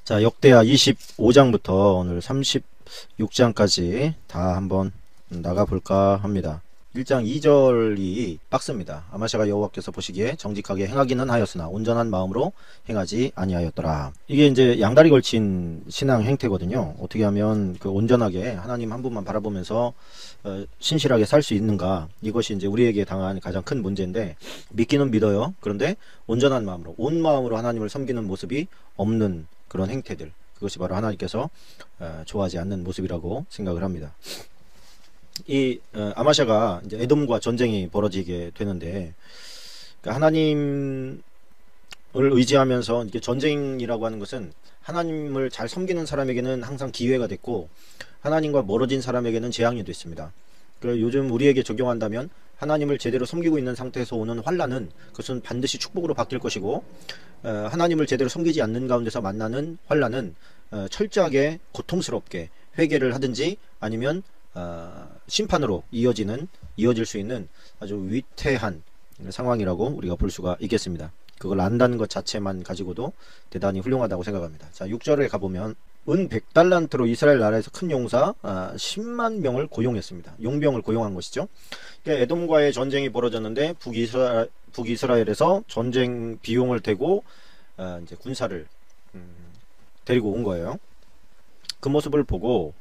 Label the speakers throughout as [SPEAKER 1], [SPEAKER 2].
[SPEAKER 1] 자, 역대하 25장부터 오늘 36장까지 다 한번 나가볼까 합니다. 1장 2절이 빡습니다. 아마샤가 여호와께서 보시기에 정직하게 행하기는 하였으나 온전한 마음으로 행하지 아니하였더라. 이게 이제 양다리 걸친 신앙 행태거든요. 어떻게 하면 그 온전하게 하나님 한 분만 바라보면서 신실하게 살 수 있는가, 이것이 이제 우리에게 당한 가장 큰 문제인데, 믿기는 믿어요. 그런데 온전한 마음으로, 온 마음으로 하나님을 섬기는 모습이 없는 그런 행태들, 그것이 바로 하나님께서 좋아하지 않는 모습이라고 생각을 합니다. 이 아마샤가 이제 에돔과 전쟁이 벌어지게 되는데, 그러니까 하나님을 의지하면서, 이게 전쟁이라고 하는 것은 하나님을 잘 섬기는 사람에게는 항상 기회가 됐고, 하나님과 멀어진 사람에게는 재앙이 됐습니다. 요즘 우리에게 적용한다면 하나님을 제대로 섬기고 있는 상태에서 오는 환난은, 그것은 반드시 축복으로 바뀔 것이고, 하나님을 제대로 섬기지 않는 가운데서 만나는 환난은 철저하게 고통스럽게 회개를 하든지 아니면 심판으로 이어질 수 있는 아주 위태한 상황이라고 우리가 볼 수가 있겠습니다. 그걸 안다는 것 자체만 가지고도 대단히 훌륭하다고 생각합니다. 자, 6절에 가보면 은 100달란트로 이스라엘 나라에서 큰 용사 10만 명을 고용했습니다. 용병을 고용한 것이죠. 그러니까 에돔과의 전쟁이 벌어졌는데 북이스라엘에서 전쟁 비용을 대고 이제 군사를 데리고 온 거예요. 그 모습을 보고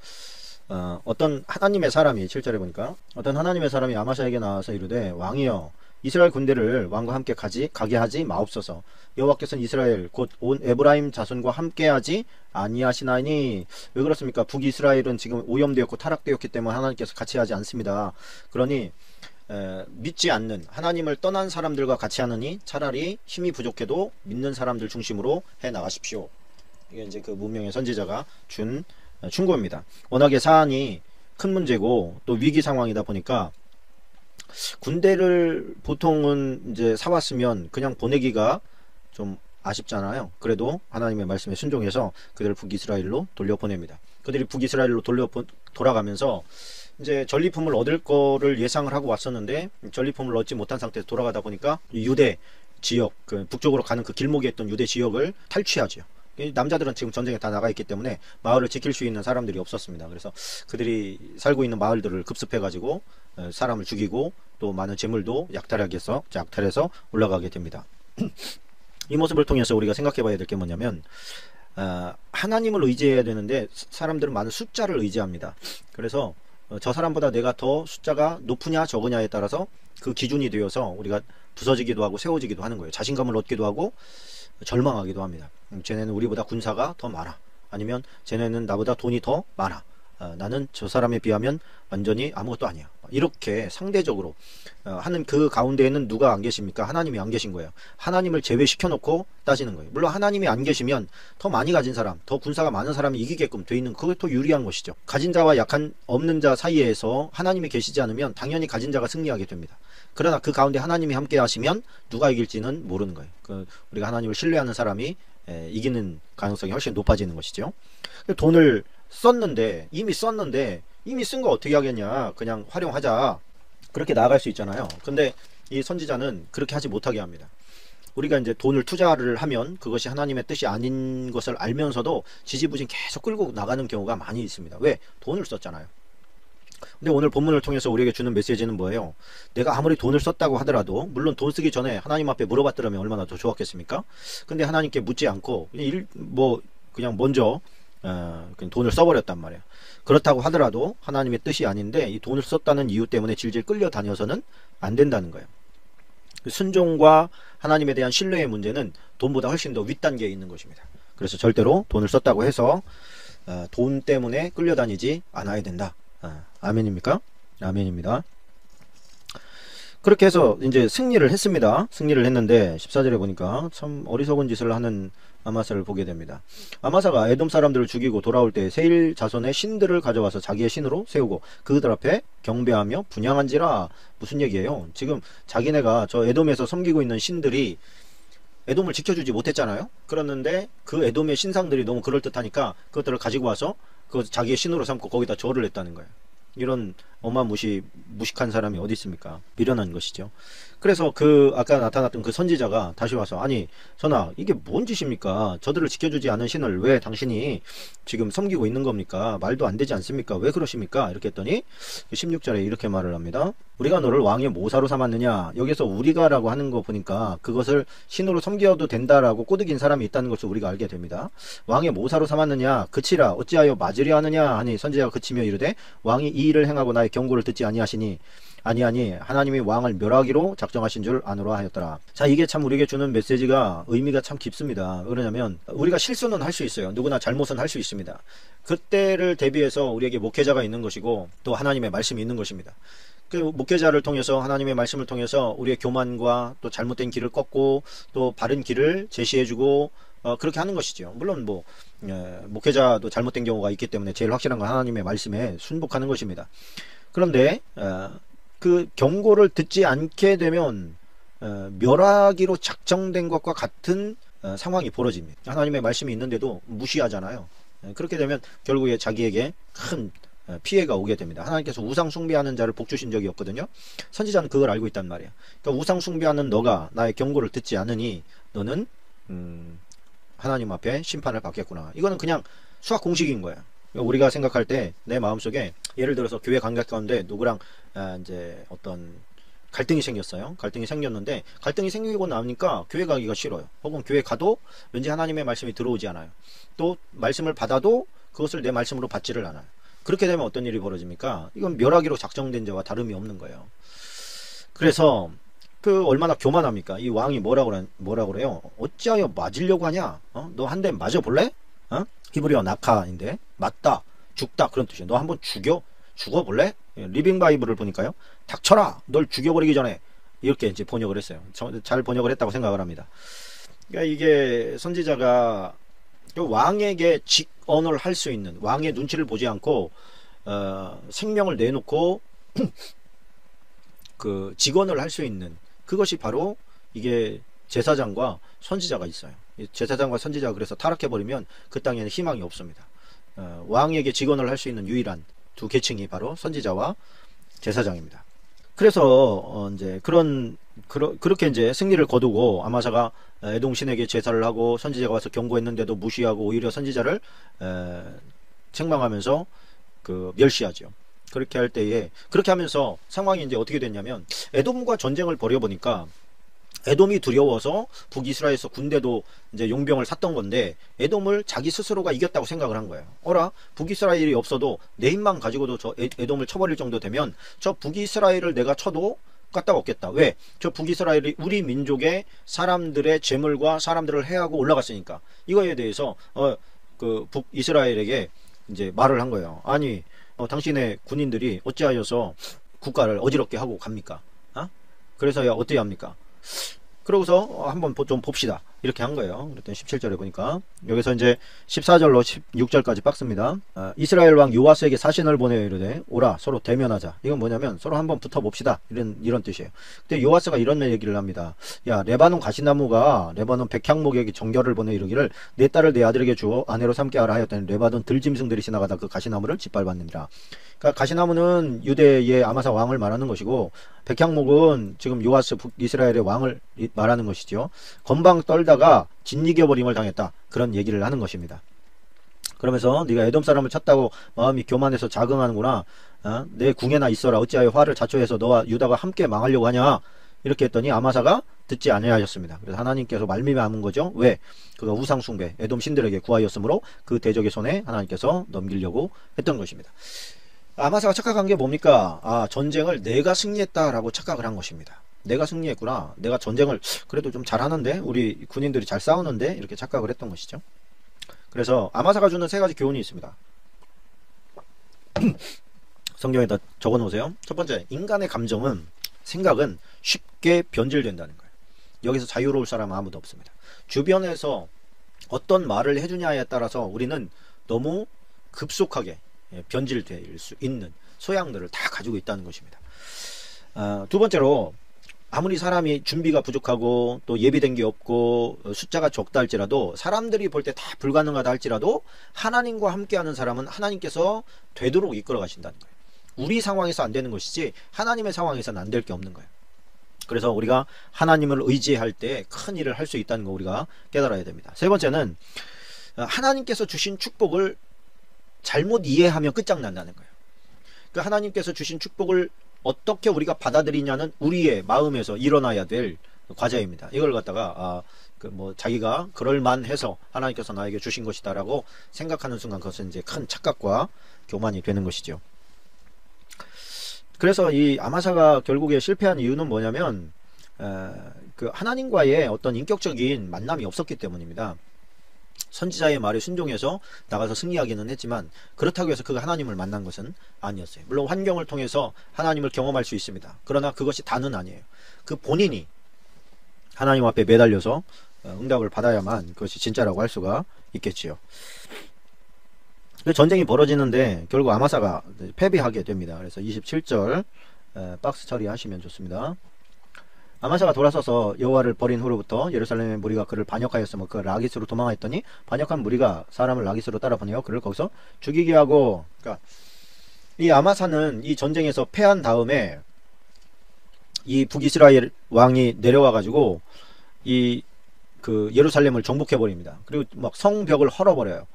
[SPEAKER 1] 어떤 하나님의 사람이, 7절에 보니까 어떤 하나님의 사람이 아마샤에게 나와서 이르되, 왕이여, 이스라엘 군대를 왕과 함께 가게 하지 마옵소서. 여호와께서는 이스라엘 곧 온 에브라임 자손과 함께하지 아니하시나니. 왜 그렇습니까? 북이스라엘은 지금 오염되었고 타락되었기 때문에 하나님께서 같이 하지 않습니다. 그러니 믿지 않는, 하나님을 떠난 사람들과 같이 하느니 차라리 힘이 부족해도 믿는 사람들 중심으로 해 나가십시오. 이게 이제 그 문명의 선지자가 준 충고입니다. 워낙에 사안이 큰 문제고 또 위기 상황이다 보니까 군대를 보통은 이제 사왔으면 그냥 보내기가 좀 아쉽잖아요. 그래도 하나님의 말씀에 순종해서 그들을 북이스라엘로 돌려보냅니다. 그들이 북이스라엘로 돌아가면서 이제 전리품을 얻을 거를 예상을 하고 왔었는데, 전리품을 얻지 못한 상태에서 돌아가다 보니까 유대 지역, 그 북쪽으로 가는 그 길목에 있던 유대 지역을 탈취하죠. 남자들은 지금 전쟁에 다 나가 있기 때문에 마을을 지킬 수 있는 사람들이 없었습니다. 그래서 그들이 살고 있는 마을들을 급습해 가지고 사람을 죽이고 또 많은 재물도 약탈해서 올라가게 됩니다. 이 모습을 통해서 우리가 생각해 봐야 될 게 뭐냐면, 하나님을 의지해야 되는데 사람들은 많은 숫자를 의지합니다. 그래서 저 사람보다 내가 더 숫자가 높으냐 적으냐에 따라서 그 기준이 되어서 우리가 부서지기도 하고 세워지기도 하는 거예요. 자신감을 얻기도 하고 절망하기도 합니다. 쟤네는 우리보다 군사가 더 많아, 아니면 쟤네는 나보다 돈이 더 많아, 나는 저 사람에 비하면 완전히 아무것도 아니야, 이렇게 상대적으로 하는 그 가운데에는 누가 안 계십니까? 하나님이 안 계신 거예요. 하나님을 제외시켜 놓고 따지는 거예요. 물론 하나님이 안 계시면 더 많이 가진 사람, 더 군사가 많은 사람이 이기게끔 돼 있는, 그게 더 유리한 것이죠. 가진 자와 약한 없는 자 사이에서 하나님이 계시지 않으면 당연히 가진 자가 승리하게 됩니다. 그러나 그 가운데 하나님이 함께 하시면 누가 이길지는 모르는 거예요. 우리가 하나님을 신뢰하는 사람이 이기는 가능성이 훨씬 높아지는 것이죠. 돈을 썼는데, 이미 쓴 거 어떻게 하겠냐, 그냥 활용하자, 그렇게 나아갈 수 있잖아요. 근데 이 선지자는 그렇게 하지 못하게 합니다. 우리가 이제 돈을 투자를 하면 그것이 하나님의 뜻이 아닌 것을 알면서도 지지부진 계속 끌고 나가는 경우가 많이 있습니다. 왜? 돈을 썼잖아요. 근데 오늘 본문을 통해서 우리에게 주는 메시지는 뭐예요? 내가 아무리 돈을 썼다고 하더라도, 물론 돈 쓰기 전에 하나님 앞에 물어봤더라면 얼마나 더 좋았겠습니까? 근데 하나님께 묻지 않고 그냥 먼저 그냥 돈을 써버렸단 말이에요. 그렇다고 하더라도 하나님의 뜻이 아닌데 이 돈을 썼다는 이유 때문에 질질 끌려다녀서는 안 된다는 거예요. 순종과 하나님에 대한 신뢰의 문제는 돈보다 훨씬 더 윗단계에 있는 것입니다. 그래서 절대로 돈을 썼다고 해서 돈 때문에 끌려다니지 않아야 된다. 아멘입니까? 아멘입니다. 그렇게 해서 이제 승리를 했습니다. 승리를 했는데 14절에 보니까 참 어리석은 짓을 하는 아마사를 보게 됩니다. 아마사가 에돔 사람들을 죽이고 돌아올 때 세일 자손의 신들을 가져와서 자기의 신으로 세우고 그들 앞에 경배하며 분향한지라. 무슨 얘기예요? 지금 자기네가 저 에돔에서 섬기고 있는 신들이 에돔을 지켜주지 못했잖아요. 그랬는데 그 에돔의 신상들이 너무 그럴듯하니까 그것들을 가지고 와서 그 자기의 신으로 삼고 거기다 절을 했다는 거예요. 이런 무식한 사람이 어디 있습니까? 미련한 것이죠. 그래서 아까 나타났던 그 선지자가 다시 와서, 아니 전하, 이게 뭔 짓입니까? 저들을 지켜주지 않은 신을 왜 당신이 지금 섬기고 있는 겁니까? 말도 안 되지 않습니까? 왜 그러십니까? 이렇게 했더니 16절에 이렇게 말을 합니다. 우리가 너를 왕의 모사로 삼았느냐? 여기서 우리가라고 하는 거 보니까 그것을 신으로 섬겨도 된다라고 꼬드긴 사람이 있다는 것을 우리가 알게 됩니다. 왕의 모사로 삼았느냐? 그치라 어찌하여 맞으려 하느냐? 하니 선지자가 그치며 이르되 왕이 이 일을 행하고 나의 경고를 듣지 아니하시니 아니하니 하나님이 왕을 멸하기로 작정하신 줄 아노라 하였더라. 자, 이게 참 우리에게 주는 메시지가 의미가 참 깊습니다. 그러냐면 우리가 실수는 할 수 있어요. 누구나 잘못은 할 수 있습니다. 그때를 대비해서 우리에게 목회자가 있는 것이고 또 하나님의 말씀이 있는 것입니다. 그 목회자를 통해서 하나님의 말씀을 통해서 우리의 교만과 또 잘못된 길을 꺾고 또 바른 길을 제시해주고 그렇게 하는 것이죠. 물론 목회자도 잘못된 경우가 있기 때문에 제일 확실한 건 하나님의 말씀에 순복하는 것입니다. 그런데 그 경고를 듣지 않게 되면 멸하기로 작정된 것과 같은 상황이 벌어집니다. 하나님의 말씀이 있는데도 무시하잖아요. 그렇게 되면 결국에 자기에게 큰 피해가 오게 됩니다. 하나님께서 우상 숭배하는 자를 복 주신 적이 없거든요. 선지자는 그걸 알고 있단 말이야. 그러니까 우상 숭배하는 너가 나의 경고를 듣지 않으니 너는 하나님 앞에 심판을 받겠구나. 이거는 그냥 수학 공식인 거야. 우리가 생각할 때 내 마음속에 예를 들어서 교회 관계 가운데 누구랑 이제 어떤 갈등이 생겼어요. 갈등이 생겼는데 갈등이 생기고 나니까 교회 가기가 싫어요. 혹은 교회 가도 왠지 하나님의 말씀이 들어오지 않아요. 또 말씀을 받아도 그것을 내 말씀으로 받지를 않아요. 그렇게 되면 어떤 일이 벌어집니까? 이건 멸하기로 작정된 자와 다름이 없는 거예요. 그래서 얼마나 교만합니까? 이 왕이 뭐라 그래요? 어찌하여 맞으려고 하냐? 너 한 대 맞아 볼래? 히브리어 나카인데 맞다, 죽다 그런 뜻이에요. 너 한번 죽어볼래? 리빙 바이블을 보니까요. 닥쳐라! 널 죽여버리기 전에 이렇게 이제 번역을 했어요. 잘 번역을 했다고 생각을 합니다. 그러니까 이게 선지자가 왕에게 직언을 할 수 있는, 왕의 눈치를 보지 않고 생명을 내놓고 직언을 할 수 있는 그것이 바로 이게 제사장과 선지자가 있어요. 제사장과 선지자가 그래서 타락해버리면 그 땅에는 희망이 없습니다. 왕에게 직언을 할 수 있는 유일한 두 계층이 바로 선지자와 제사장입니다. 그래서 이제 그렇게 이제 승리를 거두고 아마사가 에돔 신에게 제사를 하고 선지자가 와서 경고했는데도 무시하고 오히려 선지자를 책망하면서 멸시하죠. 그렇게 할 때에 그렇게 하면서 상황이 이제 어떻게 됐냐면 에돔과 전쟁을 벌여보니까 에돔이 두려워서 북이스라엘에서 군대도 이제 용병을 샀던 건데 에돔을 자기 스스로가 이겼다고 생각을 한 거예요. 어라, 북이스라엘이 없어도 내 힘만 가지고도 저 에돔을 쳐버릴 정도 되면 저 북이스라엘을 내가 쳐도 까딱없겠다. 왜? 저 북이스라엘이 우리 민족의 사람들의 재물과 사람들을 해하고 올라갔으니까. 이거에 대해서 북이스라엘에게 이제 말을 한 거예요. 아니 당신의 군인들이 어찌하여서 국가를 어지럽게 하고 갑니까? 그래서야 어떻게 합니까? 그러고서 한번 좀 봅시다. 이렇게 한 거예요. 그랬더니 17절에 보니까 여기서 이제 14절로 16절까지 박습니다. 이스라엘 왕 요아스에게 사신을 보내어 이르되 오라 서로 대면하자. 이건 뭐냐면 서로 한번 붙어봅시다. 이런 뜻이에요. 근데 요아스가 이런 얘기를 합니다. 야, 레바논 가시나무가 레바논 백향목에게 정결을 보내 이르기를 내 딸을 내 아들에게 주어 아내로 삼게 하라 하였더니 레바논 들짐승들이 지나가다 그 가시나무를 짓밟았느니라. 그러니까 가시나무는 유대의 아마사 왕을 말하는 것이고 백향목은 지금 요아스 이스라엘의 왕을 말하는 것이죠. 건방 떨다가 짓이겨버림을 당했다. 그런 얘기를 하는 것입니다. 그러면서 네가 에돔 사람을 쳤다고 마음이 교만해서 자긍하는구나. 내 궁에나 있어라. 어찌하여 화를 자초해서 너와 유다가 함께 망하려고 하냐. 이렇게 했더니 아마사가 듣지 아니하였습니다. 그래서 하나님께서 말미암은 거죠. 왜? 그가 우상숭배 에돔 신들에게 구하였으므로 그 대적의 손에 하나님께서 넘기려고 했던 것입니다. 아마사가 착각한 게 뭡니까? 전쟁을 내가 승리했다라고 착각을 한 것입니다. 내가 승리했구나. 내가 전쟁을 그래도 좀 잘하는데 우리 군인들이 잘 싸우는데 이렇게 착각을 했던 것이죠. 그래서 아마사가 주는 세 가지 교훈이 있습니다. 성경에다 적어 놓으세요. 첫 번째, 인간의 감정은 생각은 쉽게 변질된다는 거예요. 여기서 자유로울 사람은 아무도 없습니다. 주변에서 어떤 말을 해주냐에 따라서 우리는 너무 급속하게 변질될 수 있는 소양들을 다 가지고 있다는 것입니다. 두 번째로 아무리 사람이 준비가 부족하고 또 예비된 게 없고 숫자가 적다 할지라도 사람들이 볼 때 다 불가능하다 할지라도 하나님과 함께하는 사람은 하나님께서 되도록 이끌어 가신다는 거예요. 우리 상황에서 안 되는 것이지 하나님의 상황에서는 안 될 게 없는 거예요. 그래서 우리가 하나님을 의지할 때 큰 일을 할 수 있다는 거 우리가 깨달아야 됩니다. 세 번째는 하나님께서 주신 축복을 잘못 이해하면 끝장난다는 거예요. 그 하나님께서 주신 축복을 어떻게 우리가 받아들이냐는 우리의 마음에서 일어나야 될 과제입니다. 이걸 갖다가 자기가 그럴만해서 하나님께서 나에게 주신 것이다라고 생각하는 순간 그것은 이제 큰 착각과 교만이 되는 것이죠. 그래서 이 아마사가 결국에 실패한 이유는 뭐냐면 그 하나님과의 어떤 인격적인 만남이 없었기 때문입니다. 선지자의 말에 순종해서 나가서 승리하기는 했지만 그렇다고 해서 그가 하나님을 만난 것은 아니었어요. 물론 환경을 통해서 하나님을 경험할 수 있습니다. 그러나 그것이 다는 아니에요. 그 본인이 하나님 앞에 매달려서 응답을 받아야만 그것이 진짜라고 할 수가 있겠지요. 전쟁이 벌어지는데 결국 아마사가 패배하게 됩니다. 그래서 27절 박스 처리하시면 좋습니다. 아마사가 돌아서서 여호와를 버린 후로부터 예루살렘의 무리가 그를 반역하였으며 그가 라기스로 도망하였더니 반역한 무리가 사람을 라기스로 따라 보내어 그를 거기서 죽이게 하고, 그러니까 이 아마사는 이 전쟁에서 패한 다음에 이 북이스라엘 왕이 내려와 가지고 이 그 예루살렘을 정복해 버립니다. 그리고 막 성벽을 헐어버려요.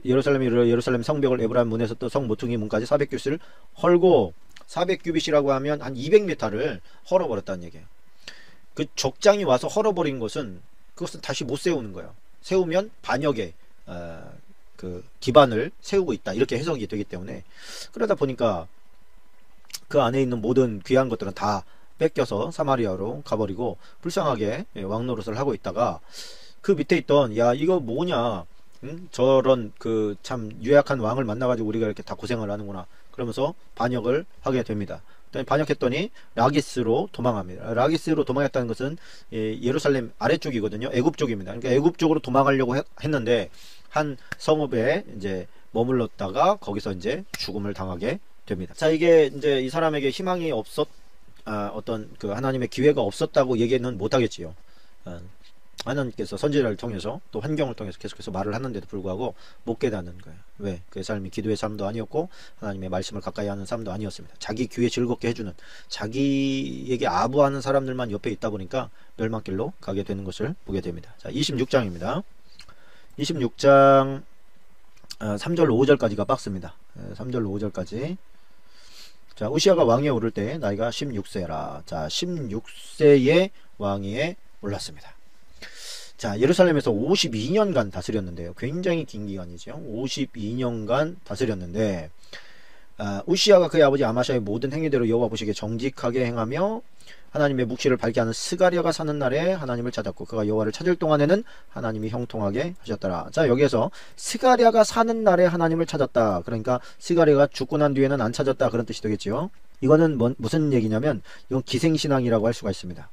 [SPEAKER 1] 예루살렘 성벽을 에브라임 문에서 또 성 모퉁이 문까지 400규빗을 헐고, 400규빗이라고 하면 한 200m를 헐어버렸다는 얘기예요. 그 적장이 와서 헐어버린 것은 그것은 다시 못 세우는 거예요. 세우면 반역의 그 기반을 세우고 있다 이렇게 해석이 되기 때문에, 그러다 보니까 그 안에 있는 모든 귀한 것들은 다 뺏겨서 사마리아로 가버리고 불쌍하게 왕노릇을 하고 있다가 그 밑에 있던 야 이거 뭐냐, 응? 저런 그 참 유약한 왕을 만나가지고 우리가 이렇게 다 고생을 하는구나 그러면서 반역을 하게 됩니다. 반역했더니 라기스로 도망합니다. 라기스로 도망했다는 것은 예루살렘 아래쪽이거든요. 애굽 쪽입니다. 그러니까 애굽 쪽으로 도망가려고 했는데 한 성읍에 이제 머물렀다가 거기서 이제 죽음을 당하게 됩니다. 자, 이게 이제 이 사람에게 희망이 어떤 그 하나님의 기회가 없었다고 얘기는 못하겠지요. 하나님께서 선지자를 통해서 또 환경을 통해서 계속해서 말을 하는데도 불구하고 못 깨닫는 거예요. 왜? 그의 삶이 기도의 삶도 아니었고 하나님의 말씀을 가까이 하는 삶도 아니었습니다. 자기 귀에 즐겁게 해주는, 자기에게 아부하는 사람들만 옆에 있다 보니까 멸망길로 가게 되는 것을 보게 됩니다. 자, 26장입니다. 26장 3절 5절까지가 박스입니다. 3절 5절까지. 자, 우시아가 왕위에 오를 때 나이가 16세라. 자, 16세의 왕위에 올랐습니다. 자, 예루살렘에서 52년간 다스렸는데요. 굉장히 긴 기간이죠. 52년간 다스렸는데 우시아가 그의 아버지 아마샤의 모든 행위대로 여호와 보시기에 정직하게 행하며 하나님의 묵시를 밝게 하는 스가랴가 사는 날에 하나님을 찾았고 그가 여호와를 찾을 동안에는 하나님이 형통하게 하셨더라. 자, 여기에서 스가랴가 사는 날에 하나님을 찾았다. 그러니까 스가랴가 죽고 난 뒤에는 안 찾았다 그런 뜻이 되겠지요. 이거는 무슨 얘기냐면 이건 기생신앙이라고 할 수가 있습니다.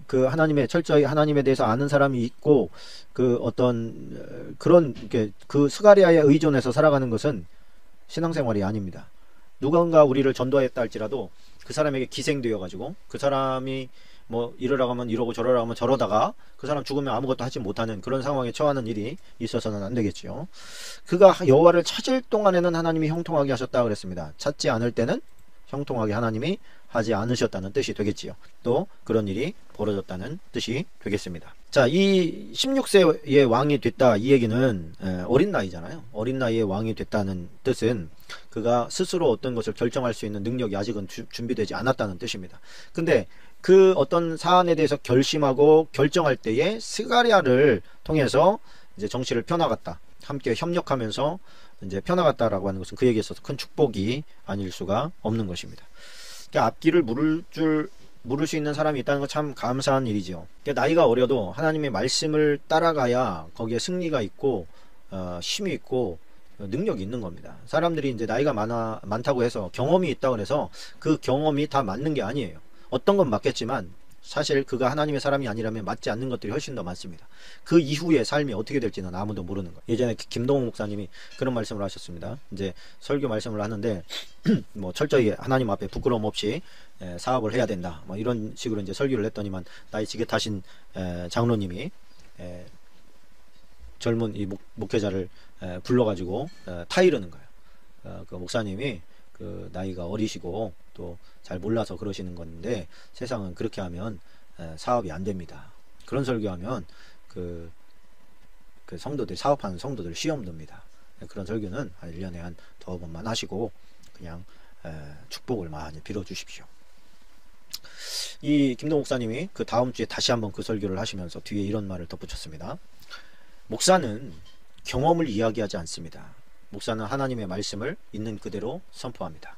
[SPEAKER 1] 그 하나님의 철저히 하나님에 대해서 아는 사람이 있고 그 어떤 그런 그 스가랴에 의존해서 살아가는 것은 신앙생활이 아닙니다. 누군가 우리를 전도했다 할지라도 그 사람에게 기생되어 가지고 그 사람이 뭐 이러라고 하면 이러고 저러라고 하면 저러다가 그 사람 죽으면 아무것도 하지 못하는 그런 상황에 처하는 일이 있어서는 안 되겠지요. 그가 여호와를 찾을 동안에는 하나님이 형통하게 하셨다 그랬습니다. 찾지 않을 때는 형통하게 하나님이 하지 않으셨다는 뜻이 되겠지요. 또 그런 일이 벌어졌다는 뜻이 되겠습니다. 자, 이 16세의 왕이 됐다 이 얘기는 어린 나이잖아요. 어린 나이에 왕이 됐다는 뜻은 그가 스스로 어떤 것을 결정할 수 있는 능력이 아직은 준비되지 않았다는 뜻입니다. 근데 그 어떤 사안에 대해서 결심하고 결정할 때에 스가랴를 통해서 이제 정치를 펴나갔다. 함께 협력하면서 이제 펴나갔다라고 하는 것은 그에게 있어서 큰 축복이 아닐 수가 없는 것입니다. 그러니까 앞길을 물을 수 있는 사람이 있다는 건 참 감사한 일이죠. 그러니까 나이가 어려도 하나님의 말씀을 따라가야 거기에 승리가 있고 힘이 있고 능력이 있는 겁니다. 사람들이 이제 나이가 많다고 해서 경험이 있다고 해서 그 경험이 다 맞는 게 아니에요. 어떤 건 맞겠지만 사실 그가 하나님의 사람이 아니라면 맞지 않는 것들이 훨씬 더 많습니다. 그 이후의 삶이 어떻게 될지는 아무도 모르는 거예요. 예전에 김동욱 목사님이 그런 말씀을 하셨습니다. 이제 설교 말씀을 하는데 뭐 철저히 하나님 앞에 부끄러움 없이 사업을 해야 된다. 뭐 이런 식으로 이제 설교를 했더니만 나이 지긋하신 장로님이 젊은 이 목회자를 불러가지고 타이르는 거예요. 그 목사님이 그 나이가 어리시고 또 잘 몰라서 그러시는 건데, 세상은 그렇게 하면 사업이 안 됩니다. 그런 설교하면 그 성도들, 사업하는 성도들 시험 듭니다. 그런 설교는 한 1년에 한 2번만 하시고 그냥 축복을 많이 빌어 주십시오. 이 김동 목사님이 그 다음 주에 다시 한번 그 설교를 하시면서 뒤에 이런 말을 덧붙였습니다. 목사는 경험을 이야기하지 않습니다. 목사는 하나님의 말씀을 있는 그대로 선포합니다.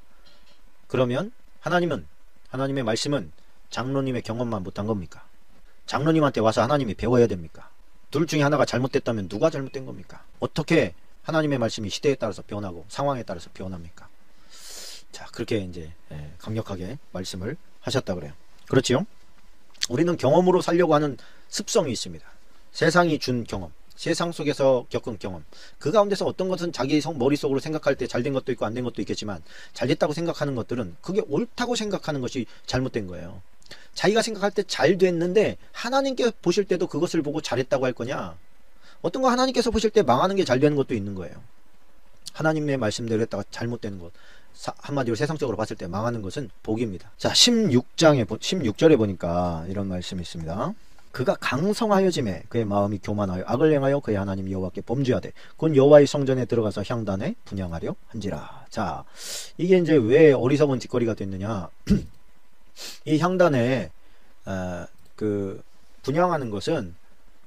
[SPEAKER 1] 그러면 하나님의 말씀은 장로님의 경험만 못한 겁니까? 장로님한테 와서 하나님이 배워야 됩니까? 둘 중에 하나가 잘못됐다면 누가 잘못된 겁니까? 어떻게 하나님의 말씀이 시대에 따라서 변하고 상황에 따라서 변합니까? 자, 그렇게 이제 강력하게 말씀을 하셨다 그래요. 그렇지요? 우리는 경험으로 살려고 하는 습성이 있습니다. 세상이 준 경험, 세상 속에서 겪은 경험, 그 가운데서 어떤 것은 자기 머릿속으로 생각할 때 잘된 것도 있고 안 된 것도 있겠지만, 잘됐다고 생각하는 것들은 그게 옳다고 생각하는 것이 잘못된 거예요. 자기가 생각할 때 잘 됐는데 하나님께 보실 때도 그것을 보고 잘했다고 할 거냐? 어떤 거 하나님께서 보실 때 망하는 게 잘 되는 것도 있는 거예요. 하나님의 말씀대로 했다가 잘못되는 것, 한마디로 세상적으로 봤을 때 망하는 것은 복입니다. 자, 16절에 보니까 이런 말씀이 있습니다. 그가 강성하여짐에 그의 마음이 교만하여 악을 행하여 그의 하나님 여호와께 범죄하되 곧 여호와의 성전에 들어가서 향단에 분향하려 한지라. 자, 이게 이제 왜 어리석은 짓거리가 됐느냐? 이 향단에 그 분향하는 것은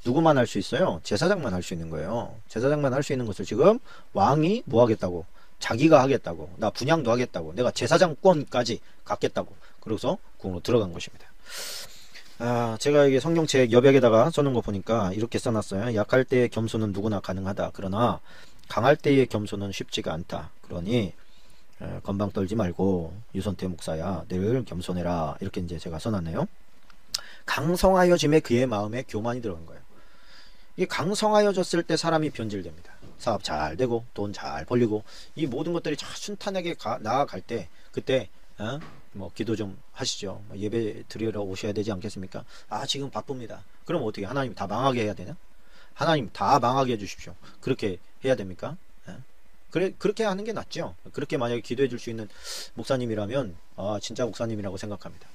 [SPEAKER 1] 누구만 할 수 있어요? 제사장만 할 수 있는 거예요. 제사장만 할 수 있는 것을 지금 왕이 뭐 하겠다고? 자기가 하겠다고, 나 분향도 하겠다고, 내가 제사장권까지 갖겠다고, 그래서 궁으로 들어간 것입니다. 제가 이게 성경책 여백에다가 써놓은 거 보니까 이렇게 써놨어요. 약할 때의 겸손은 누구나 가능하다. 그러나 강할 때의 겸손은 쉽지가 않다. 그러니 건방 떨지 말고 유선태 목사야 늘 겸손해라. 이렇게 이제 제가 써놨네요. 강성하여짐에 그의 마음에 교만이 들어간 거예요. 이게 강성하여졌을 때 사람이 변질됩니다. 사업 잘 되고 돈 잘 벌리고 이 모든 것들이 순탄하게 나아갈 때, 그때 뭐 기도 좀 하시죠. 예배 드리러 오셔야 되지 않겠습니까? 지금 바쁩니다. 그럼 어떻게 하나님 다 망하게 해야 되나? 하나님 다 망하게 해주십시오. 그렇게 해야 됩니까? 그렇게 하는 게 낫죠. 그렇게 만약에 기도해 줄 수 있는 목사님이라면 진짜 목사님이라고 생각합니다.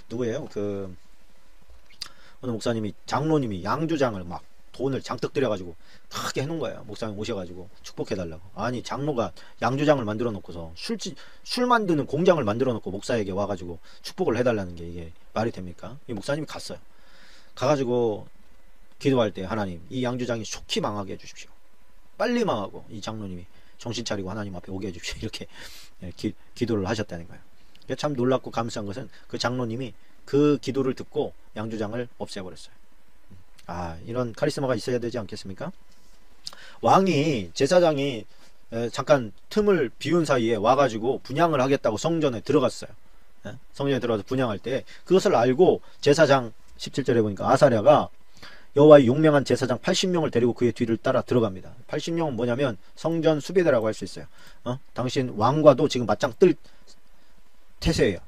[SPEAKER 1] 누구예요? 어느 목사님이, 장로님이 양주장을 막 돈을 장떡 들여가지고 크게 해놓은 거예요. 목사님 오셔가지고 축복해달라고. 아니, 장로가 양주장을 만들어 놓고서 술 만드는 공장을 만들어 놓고 목사에게 와가지고 축복을 해달라는 게 이게 말이 됩니까? 이 목사님이 갔어요. 가가지고 기도할 때, 하나님 이 양주장이 속히 망하게 해주십시오. 빨리 망하고 이 장로님이 정신 차리고 하나님 앞에 오게 해주십시오. 이렇게 기도를 하셨다는 거예요. 참 놀랍고 감사한 것은 그 장로님이 그 기도를 듣고 양주장을 없애버렸어요. 이런 카리스마가 있어야 되지 않겠습니까? 왕이, 제사장이 잠깐 틈을 비운 사이에 와가지고 분향을 하겠다고 성전에 들어갔어요. 성전에 들어가서 분향할 때 그것을 알고 제사장, 17절에 보니까 아사랴가 여호와의 용맹한 제사장 80명을 데리고 그의 뒤를 따라 들어갑니다. 80명은 뭐냐면 성전 수비대라고 할 수 있어요. 당신 왕과도 지금 맞짱 뜰 태세예요.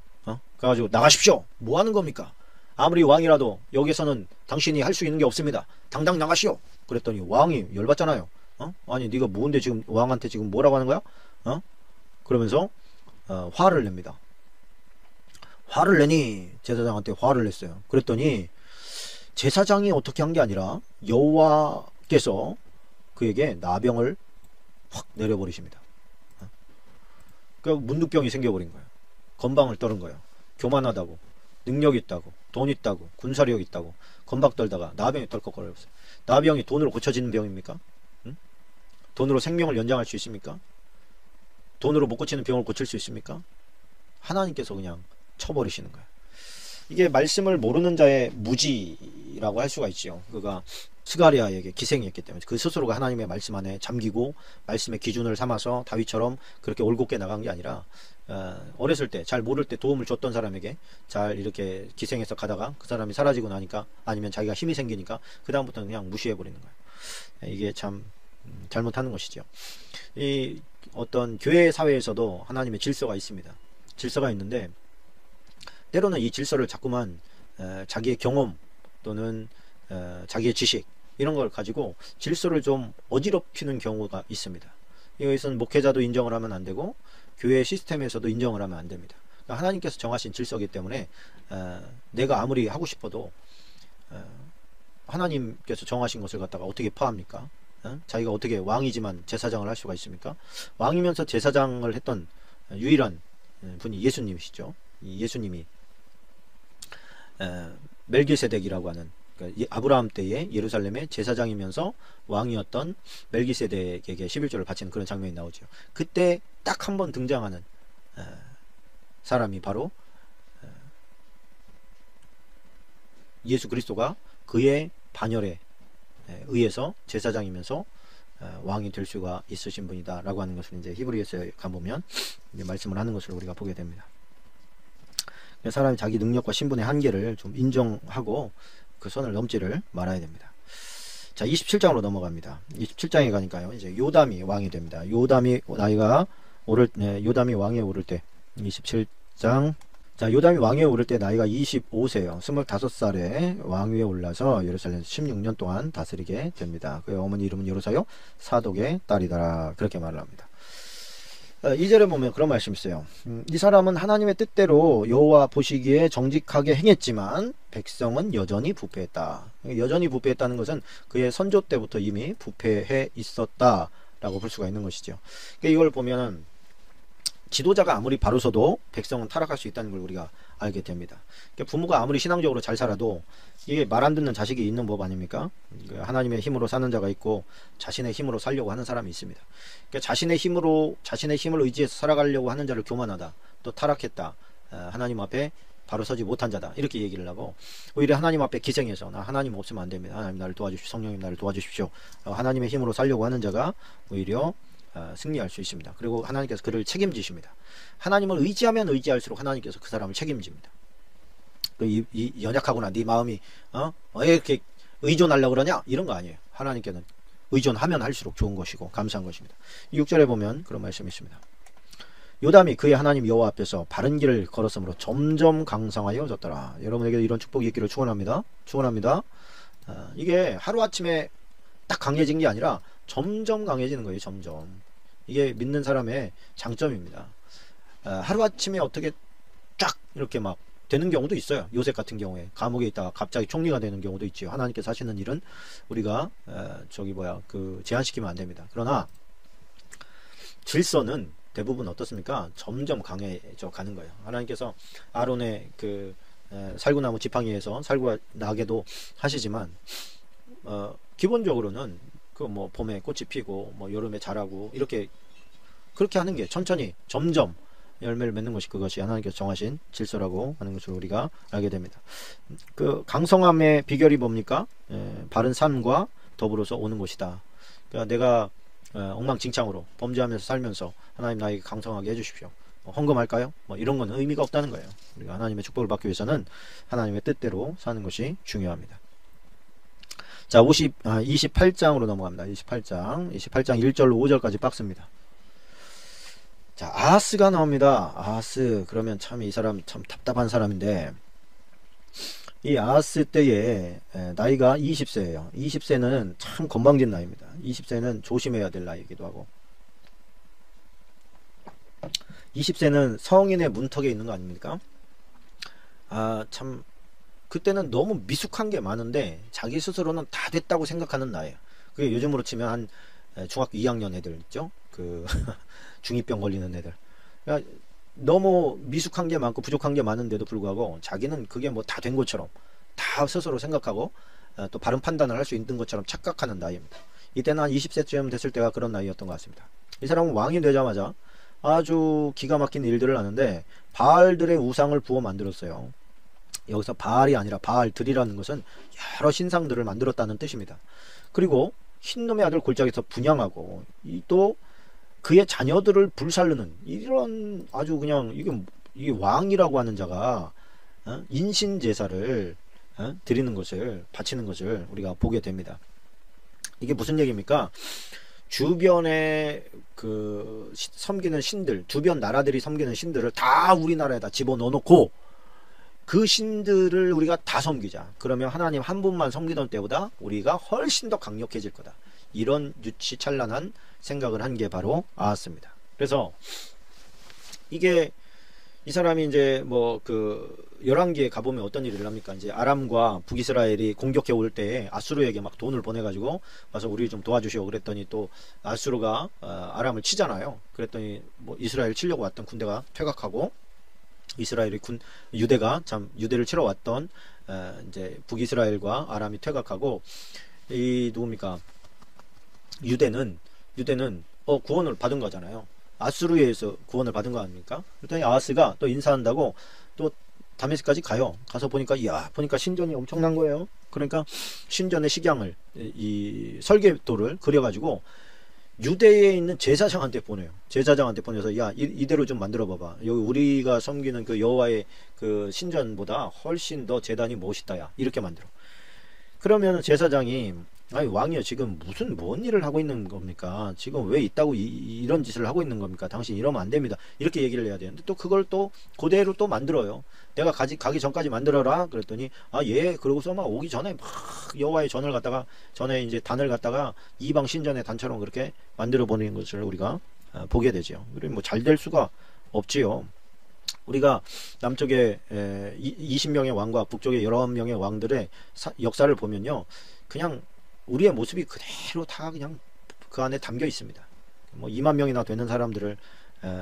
[SPEAKER 1] 그래가지고 나가십시오. 뭐 하는 겁니까? 아무리 왕이라도 여기서는 당신이 할 수 있는 게 없습니다. 당당 나가시오. 그랬더니 왕이 열받잖아요. 아니 네가 뭔데 지금 왕한테 지금 뭐라고 하는 거야? 그러면서 화를 냅니다. 화를 내니 제사장한테 화를 냈어요. 그랬더니 제사장이 어떻게 한 게 아니라 여호와께서 그에게 나병을 확 내려버리십니다. 그러니까 문득병이 생겨버린 거예요. 건방을 떨은 거예요. 교만하다고, 능력 있다고, 돈 있다고, 군사력 있다고 건방 떨다가 나병이 덜컥거렸어요. 나병이 돈으로 고쳐지는 병입니까? 돈으로 생명을 연장할 수 있습니까? 돈으로 못 고치는 병을 고칠 수 있습니까? 하나님께서 그냥 쳐버리시는 거예요. 이게 말씀을 모르는 자의 무지라고 할 수가 있죠. 그가 스가랴에게 기생했기 때문에 그 스스로가 하나님의 말씀 안에 잠기고 말씀의 기준을 삼아서 다윗처럼 그렇게 올곧게 나간 게 아니라 어렸을 때 잘 모를 때 도움을 줬던 사람에게 잘 이렇게 기생해서 가다가 그 사람이 사라지고 나니까, 아니면 자기가 힘이 생기니까 그 다음부터는 그냥 무시해버리는 거예요. 이게 참 잘못하는 것이죠. 이 어떤 교회 사회에서도 하나님의 질서가 있습니다. 질서가 있는데 때로는 이 질서를 자꾸만 자기의 경험 또는 자기의 지식 이런 걸 가지고 질서를 좀 어지럽히는 경우가 있습니다. 이것은 목회자도 인정을 하면 안 되고 교회 시스템에서도 인정을 하면 안 됩니다. 그러니까 하나님께서 정하신 질서이기 때문에 내가 아무리 하고 싶어도 하나님께서 정하신 것을 갖다가 어떻게 파합니까? 자기가 어떻게 왕이지만 제사장을 할 수가 있습니까? 왕이면서 제사장을 했던 유일한 분이 예수님이시죠. 이 예수님이 멜기세덱이라고 하는, 그러니까 아브라함 때에 예루살렘의 제사장이면서 왕이었던 멜기세덱에게 11조를 바치는 그런 장면이 나오죠. 그때 딱 한 번 등장하는 사람이 바로 예수 그리스도가 그의 반열에 의해서 제사장이면서 왕이 될 수가 있으신 분이다 라고 하는 것을 이제 히브리서에 가보면 이제 말씀을 하는 것을 우리가 보게 됩니다. 사람이 자기 능력과 신분의 한계를 좀 인정하고 그 선을 넘지를 말아야 됩니다. 자, 27장으로 넘어갑니다. 27장에 가니까요, 이제 요담이 왕이 됩니다. 요담이 요담이 왕에 오를 때 27장. 자, 요담이 왕위에 오를 때 나이가 25세요. 25살에 왕위에 올라서 예루살렘에서 16년 동안 다스리게 됩니다. 그의 어머니 이름은 여로사요 사독의 딸이더라. 그렇게 말을 합니다. 2절에 보면 그런 말씀이 있어요. 이 사람은 하나님의 뜻대로 여호와 보시기에 정직하게 행했지만 백성은 여전히 부패했다. 여전히 부패했다는 것은 그의 선조 때부터 이미 부패해 있었다라고 볼 수가 있는 것이죠. 그러니까 이걸 보면 지도자가 아무리 바로서도 백성은 타락할 수 있다는 걸 우리가 알게 됩니다. 그러니까 부모가 아무리 신앙적으로 잘 살아도 이게 말 안 듣는 자식이 있는 법 아닙니까? 하나님의 힘으로 사는 자가 있고 자신의 힘으로 살려고 하는 사람이 있습니다. 그러니까 자신의 힘을 의지해서 살아가려고 하는 자를 교만하다, 또 타락했다, 하나님 앞에 바로 서지 못한 자다, 이렇게 얘기를 하고, 오히려 하나님 앞에 기생해서 나 하나님 없으면 안 됩니다, 하나님 나를 도와주십시오, 성령님 나를 도와주십시오, 하나님의 힘으로 살려고 하는 자가 오히려 승리할 수 있습니다. 그리고 하나님께서 그를 책임지십니다. 하나님을 의지하면 의지할수록 하나님께서 그 사람을 책임집니다. 이 연약하구나, 네 마음이 왜 이렇게 의존하려고 그러냐, 이런 거 아니에요. 하나님께는 의존하면 할수록 좋은 것이고 감사한 것입니다. 6절에 보면 그런 말씀이 있습니다. 요담이 그의 하나님 여호와 앞에서 바른 길을 걸었으므로 점점 강성하여졌더라. 여러분에게 이런 축복이 있기를 축원합니다. 이게 하루아침에 딱 강해진 게 아니라 점점 강해지는 거예요. 점점. 이게 믿는 사람의 장점입니다. 하루아침에 어떻게 쫙 이렇게 막 되는 경우도 있어요. 요셉 같은 경우에 감옥에 있다가 갑자기 총리가 되는 경우도 있죠. 하나님께서 하시는 일은 우리가 제한시키면 안 됩니다. 그러나 질서는 대부분 어떻습니까? 점점 강해져 가는 거예요. 하나님께서 아론의 그 살구나무 지팡이에서 살구가 나게도 하시지만 기본적으로는 그 뭐 봄에 꽃이 피고 뭐 여름에 자라고 이렇게 그렇게 하는 게 천천히 점점 열매를 맺는 것이 그것이 하나님께서 정하신 질서라고 하는 것을 우리가 알게 됩니다. 그 강성함의 비결이 뭡니까? 바른 삶과 더불어서 오는 것이다. 그러니까 내가 엉망진창으로 범죄하면서 살면서 하나님 나에게 강성하게 해주십시오. 헌금할까요? 뭐 이런 건 의미가 없다는 거예요. 우리가 하나님의 축복을 받기 위해서는 하나님의 뜻대로 사는 것이 중요합니다. 자, 28장으로 넘어갑니다. 28장 1절로 5절까지 박스입니다. 자, 아하스가 나옵니다. 아하스, 그러면 참 이 사람 참 답답한 사람인데, 이 아하스 때에 나이가 20세예요. 20세는 참 건방진 나이입니다. 20세는 조심해야 될 나이이기도 하고, 20세는 성인의 문턱에 있는 거 아닙니까? 참 그때는 너무 미숙한 게 많은데 자기 스스로는 다 됐다고 생각하는 나이에요. 그게 요즘으로 치면 한 중학교 2학년 애들 있죠? 그 중2병 걸리는 애들. 그러니까 너무 미숙한 게 많고 부족한 게 많은데도 불구하고 자기는 그게 뭐 다 된 것처럼 다 스스로 생각하고 또 바른 판단을 할 수 있는 것처럼 착각하는 나이입니다. 이때는 한 20세쯤 됐을 때가 그런 나이였던 것 같습니다. 이 사람은 왕이 되자마자 아주 기가 막힌 일들을 하는데 바알들의 우상을 부어 만들었어요. 여기서 바알이 아니라 바알들이라는 것은 여러 신상들을 만들었다는 뜻입니다. 그리고 흰놈의 아들 골짜기에서 분양하고 또 그의 자녀들을 불살르는 이런 아주 그냥 이게 왕이라고 하는 자가 인신 제사를 드리는 것을 바치는 것을 우리가 보게 됩니다. 이게 무슨 얘기입니까? 주변에 그 섬기는 신들, 주변 나라들이 섬기는 신들을 다 우리나라에다 집어넣어 놓고 그 신들을 우리가 다 섬기자. 그러면 하나님 한 분만 섬기던 때보다 우리가 훨씬 더 강력해질 거다. 이런 유치찬란한 생각을 한 게 바로 아하스입니다. 그래서 이게 이 사람이 이제 뭐 그 열왕기에 가보면 어떤 일을 합니까? 이제 아람과 북이스라엘이 공격해 올 때에 아수르에게 막 돈을 보내가지고 와서 우리 좀 도와주시오 그랬더니 또 아수르가 아람을 치잖아요. 그랬더니 뭐 이스라엘 치려고 왔던 군대가 퇴각하고 이스라엘의 유대가 참 유대를 치러 왔던 이제 북이스라엘과 아람이 퇴각하고 이 누굽니까? 유대는 구원을 받은 거잖아요. 아수르에 의해서 구원을 받은 거 아닙니까? 그랬더니 아하스가 또 인사한다고 또 다메섹까지 가요. 가서 보니까 보니까 신전이 엄청난 거예요. 그러니까 신전의 식양을 이 설계도를 그려가지고 유대에 있는 제사장한테 보내요. 제사장한테 보내서 이대로 좀 만들어 봐봐. 여기 우리가 섬기는 그 여호와의 그 신전보다 훨씬 더 제단이 멋있다야. 이렇게 만들어. 그러면 제사장이 아니 왕이요 지금 무슨 뭔 일을 하고 있는 겁니까? 지금 왜 있다고 이런 짓을 하고 있는 겁니까? 당신 이러면 안 됩니다. 이렇게 얘기를 해야 되는데 또 그걸 또 그대로 또 만들어요. 내가 가기 전까지 만들어라. 그랬더니 예. 그러고서 막 오기 전에 막 여호와의 전을 갖다가 전에 이제 단을 갖다가 이방 신전의 단처럼 그렇게 만들어 보는 것을 우리가 보게 되죠. 그리고 뭐 잘 될 수가 없지요. 우리가 남쪽에 20명의 왕과 북쪽에 19명의 왕들의 역사를 보면요. 그냥 우리의 모습이 그대로 다 그냥 그 안에 담겨 있습니다. 뭐 2만 명이나 되는 사람들을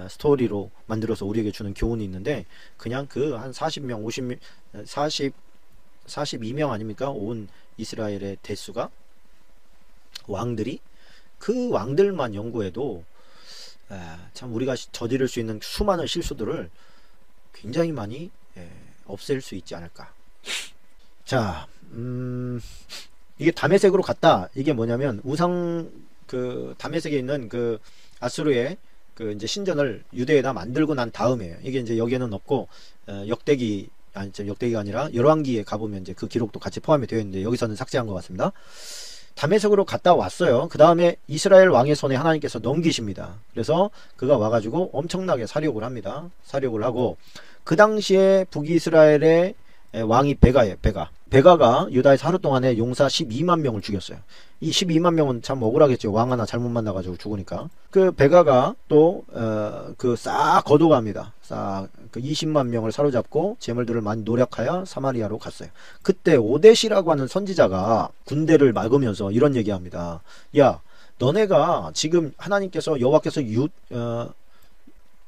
[SPEAKER 1] 스토리로 만들어서 우리에게 주는 교훈이 있는데 그냥 그 한 40명, 50명, 42명 아닙니까? 온 이스라엘의 대수가 왕들이 그 왕들만 연구해도 참 우리가 저지를 수 있는 수많은 실수들을 굉장히 많이 없앨 수 있지 않을까. 자, 이게 다메섹으로 갔다. 이게 뭐냐면 우상 그 다메섹에 있는 그 아수르의 그 이제 신전을 유대에다 만들고 난 다음에요. 이게 이제 여기에는 없고 역대기가 아니라 열왕기에 가보면 이제 그 기록도 같이 포함이 되어 있는데 여기서는 삭제한 것 같습니다. 다메섹으로 갔다 왔어요. 그 다음에 이스라엘 왕의 손에 하나님께서 넘기십니다. 그래서 그가 와가지고 엄청나게 사력을 합니다. 사력을 하고 그 당시에 북이스라엘의 왕이 베가예요. 베가가 유다에서 하루 동안에 용사 12만 명을 죽였어요. 이 12만 명은 참 억울하겠죠. 왕 하나 잘못 만나가지고 죽으니까. 그 베가가 또 그 싹 거둬갑니다. 싹 그 20만 명을 사로잡고 재물들을 많이 노력하여 사마리아로 갔어요. 그때 오데시라고 하는 선지자가 군대를 막으면서 이런 얘기합니다. 야, 너네가 지금 하나님께서 여호와께서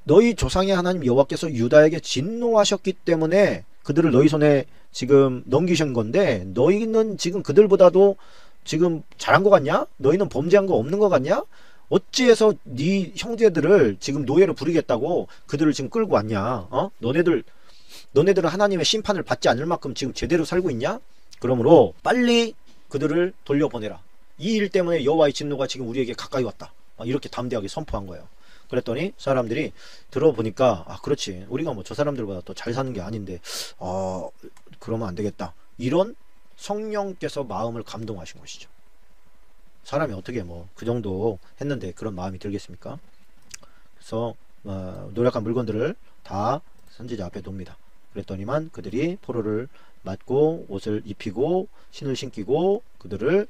[SPEAKER 1] 너희 조상의 하나님 여호와께서 유다에게 진노하셨기 때문에 그들을 너희 손에 지금 넘기신 건데 너희는 지금 그들보다도 지금 잘한 것 같냐? 너희는 범죄한 거 없는 것 같냐? 어찌해서 네 형제들을 지금 노예로 부리겠다고 그들을 지금 끌고 왔냐? 너네들은 하나님의 심판을 받지 않을 만큼 지금 제대로 살고 있냐? 그러므로 빨리 그들을 돌려보내라. 이 일 때문에 여호와의 진노가 지금 우리에게 가까이 왔다. 이렇게 담대하게 선포한 거예요. 그랬더니 사람들이 들어보니까 그렇지, 우리가 뭐 저 사람들보다 더 잘 사는 게 아닌데 그러면 안 되겠다. 이런 성령께서 마음을 감동하신 것이죠. 사람이 어떻게 뭐 그 정도 했는데 그런 마음이 들겠습니까? 그래서 노력한 물건들을 다 선지자 앞에 놉니다. 그랬더니만 그들이 포로를 맞고 옷을 입히고 신을 신기고 그들을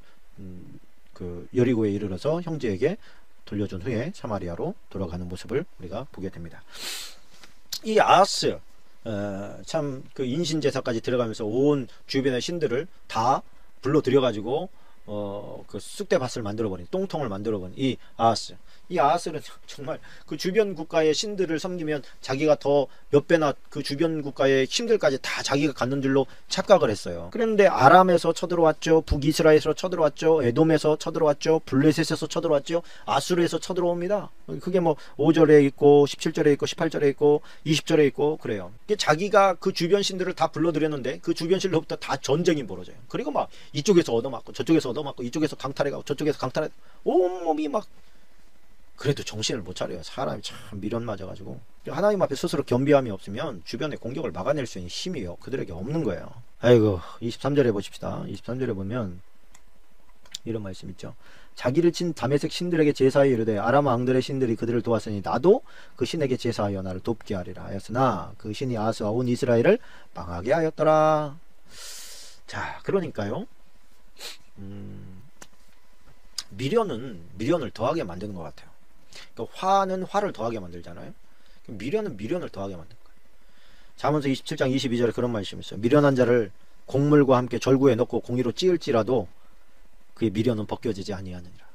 [SPEAKER 1] 그 여리고에 이르러서 형제에게 돌려준 후에 사마리아로 돌아가는 모습을 우리가 보게 됩니다. 이 아하스 참 그 인신제사까지 들어가면서 온 주변의 신들을 다 불러들여 가지고 그 쑥대밭을 만들어버린, 똥통을 만들어버린 이 아하스. 이 아하스는 정말 그 주변 국가의 신들을 섬기면 자기가 더 몇 배나 그 주변 국가의 힘들까지 다 자기가 갖는 줄로 착각을 했어요. 그런데 아람에서 쳐들어왔죠. 북이스라엘에서 쳐들어왔죠. 에돔에서 쳐들어왔죠. 블레셋에서 쳐들어왔죠. 아수르에서 쳐들어옵니다. 그게 뭐 5절에 있고 17절에 있고 18절에 있고 20절에 있고 그래요. 자기가 그 주변 신들을 다 불러들였는데 그 주변 신들로부터 다 전쟁이 벌어져요. 그리고 막 이쪽에서 얻어맞고 저쪽에서 얻어맞고 이쪽에서 강탈해가고 저쪽에서 강탈해, 온몸이 막. 그래도 정신을 못 차려요. 사람이 참 미련 맞아가지고. 하나님 앞에 스스로 겸비함이 없으면 주변의 공격을 막아낼 수 있는 힘이 그들에게 없는 거예요. 아이고, 23절에 보십시다. 23절에 보면 이런 말씀 있죠. 자기를 친 다메섹 신들에게 제사하여 이르되 아람 왕들의 신들이 그들을 도왔으니 나도 그 신에게 제사하여 나를 돕게 하리라 하였으나 그 신이 아하스와 온 이스라엘을 망하게 하였더라. 자, 그러니까요. 미련을 더하게 만드는 것 같아요. 그러니까 화는 화를 더하게 만들잖아요. 미련은 미련을 더하게 만드는 거예요. 잠언서 27장 22절에 그런 말씀이 있어요. 미련한 자를 곡물과 함께 절구에 넣고 공의로 찌을지라도 그의 미련은 벗겨지지 아니하느니라.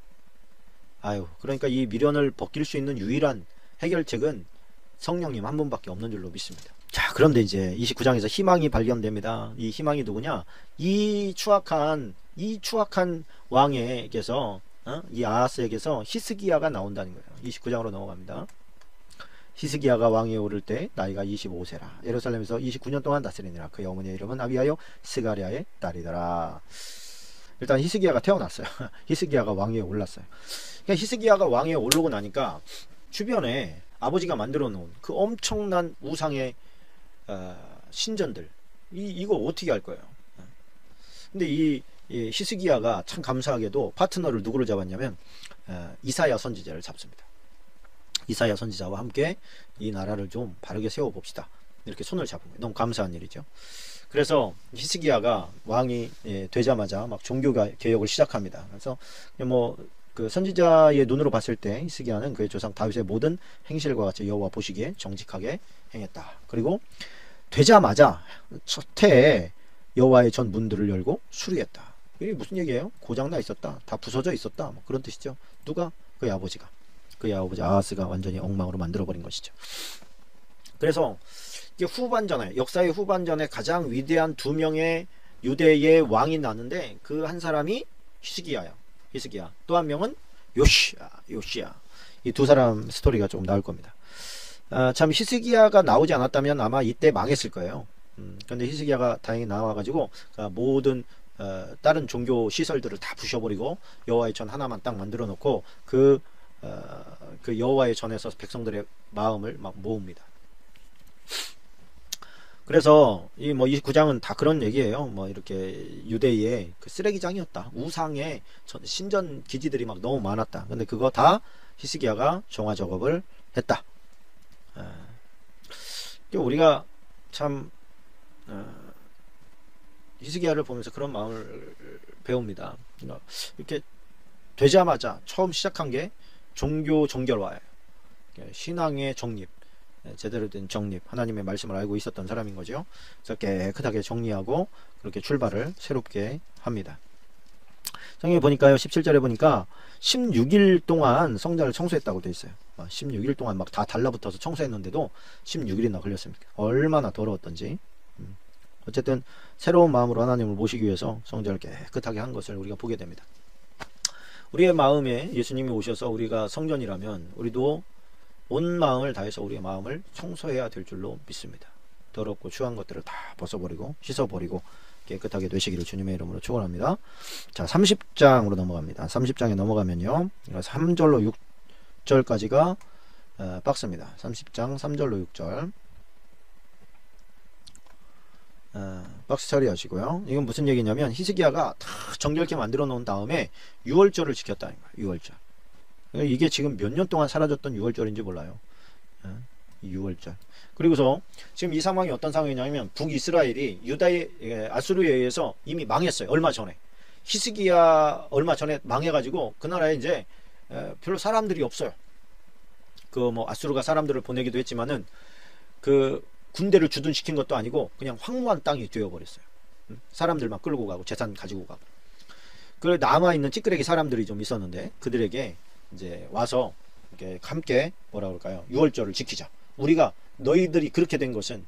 [SPEAKER 1] 아유, 그러니까 이 미련을 벗길 수 있는 유일한 해결책은 성령님 한 분밖에 없는 줄로 믿습니다. 자, 그런데 이제 29장에서 희망이 발견됩니다. 이 희망이 누구냐? 이 추악한 왕에게서 이 아하스에게서 히스기야가 나온다는 거예요. 29장으로 넘어갑니다. 히스기야가 왕위에 오를 때 나이가 25세라. 예루살렘에서 29년 동안 다스리니라. 그의 어머니의 이름은 아비하여 스가랴의 딸이더라. 일단 히스기야가 태어났어요. 히스기야가 왕위에 올랐어요. 그러니까 히스기야가 왕위에 오르고 나니까 주변에 아버지가 만들어 놓은 그 엄청난 우상의 신전들 이거 어떻게 할 거예요? 근데 이 히스기야가 참 감사하게도 파트너를 누구를 잡았냐면 이사야 선지자를 잡습니다. 이사야 선지자와 함께 이 나라를 좀 바르게 세워봅시다. 이렇게 손을 잡은 거예요. 너무 감사한 일이죠. 그래서 히스기야가 왕이 되자마자 막 종교 개혁을 시작합니다. 그래서 뭐 그 선지자의 눈으로 봤을 때 히스기야는 그의 조상 다윗의 모든 행실과 같이 여호와 보시기에 정직하게 행했다. 그리고 되자마자 첫 해에 여호와의 전 문들을 열고 수리했다. 이게 무슨 얘기예요? 고장나 있었다. 다 부서져 있었다. 뭐 그런 뜻이죠. 누가? 그의 아버지가. 그의 아버지 아하스가 완전히 엉망으로 만들어버린 것이죠. 그래서 이게 후반전에, 역사의 후반전에 가장 위대한 두 명의 유대의 왕이 나는데 그 한 사람이 히스기야야. 히스기야. 또 한 명은 요시야. 이 두 사람 스토리가 조금 나올 겁니다. 참 히스기야가 나오지 않았다면 아마 이때 망했을 거예요. 근데 히스기야가 다행히 나와가지고 모든 다른 종교 시설들을 다 부셔버리고 여호와의 전 하나만 딱 만들어 놓고 그 여호와의 전에서 백성들의 마음을 막 모읍니다. 그래서 이 29장은 다 그런 얘기예요. 뭐 이렇게 유대의 그 쓰레기장이었다. 우상의 신전 기지들이 막 너무 많았다. 근데 그거 다 히스기야가 정화 작업을 했다. 우리가 참 히스기야를 보면서 그런 마음을 배웁니다. 이렇게 되자마자 처음 시작한 게 종교 정결화예요. 신앙의 정립, 제대로 된 정립, 하나님의 말씀을 알고 있었던 사람인 거죠. 그래서 깨끗하게 정리하고 그렇게 출발을 새롭게 합니다. 성경에 보니까요, 17절에 보니까 16일 동안 성전을 청소했다고 돼 있어요. 16일 동안 막 다 달라붙어서 청소했는데도 16일이나 걸렸습니다. 얼마나 더러웠던지. 어쨌든 새로운 마음으로 하나님을 모시기 위해서 성전을 깨끗하게 한 것을 우리가 보게 됩니다. 우리의 마음에 예수님이 오셔서 우리가 성전이라면 우리도 온 마음을 다해서 우리의 마음을 청소해야 될 줄로 믿습니다. 더럽고 추한 것들을 다 벗어버리고 씻어버리고 깨끗하게 되시기를 주님의 이름으로 축원합니다. 자, 30장으로 넘어갑니다. 30장에 넘어가면요, 3절로 6절까지가 박스입니다. 30장 3절로 6절 박스 처리하시고요. 이건 무슨 얘기냐면 히스기야가 다 정결케 만들어 놓은 다음에 6월절을 지켰다는 거예요. 6월절. 이게 지금 몇 년 동안 사라졌던 6월절인지 몰라요. 6월절. 그리고서 지금 이 상황이 어떤 상황이냐면 북이스라엘이 유다의 아수르에 의해서 이미 망했어요. 얼마 전에. 히스기야 얼마 전에 망해가지고 그 나라에 이제 별로 사람들이 없어요. 그 아수르가 사람들을 보내기도 했지만은 그 군대를 주둔시킨 것도 아니고 그냥 황무한 땅이 되어버렸어요. 사람들만 끌고 가고 재산 가지고 가고. 그 남아있는 찌끄레기 사람들이 좀 있었는데 그들에게 이제 와서 이렇게 함께 뭐라 그럴까요? 6월절을 지키자. 우리가 너희들이 그렇게 된 것은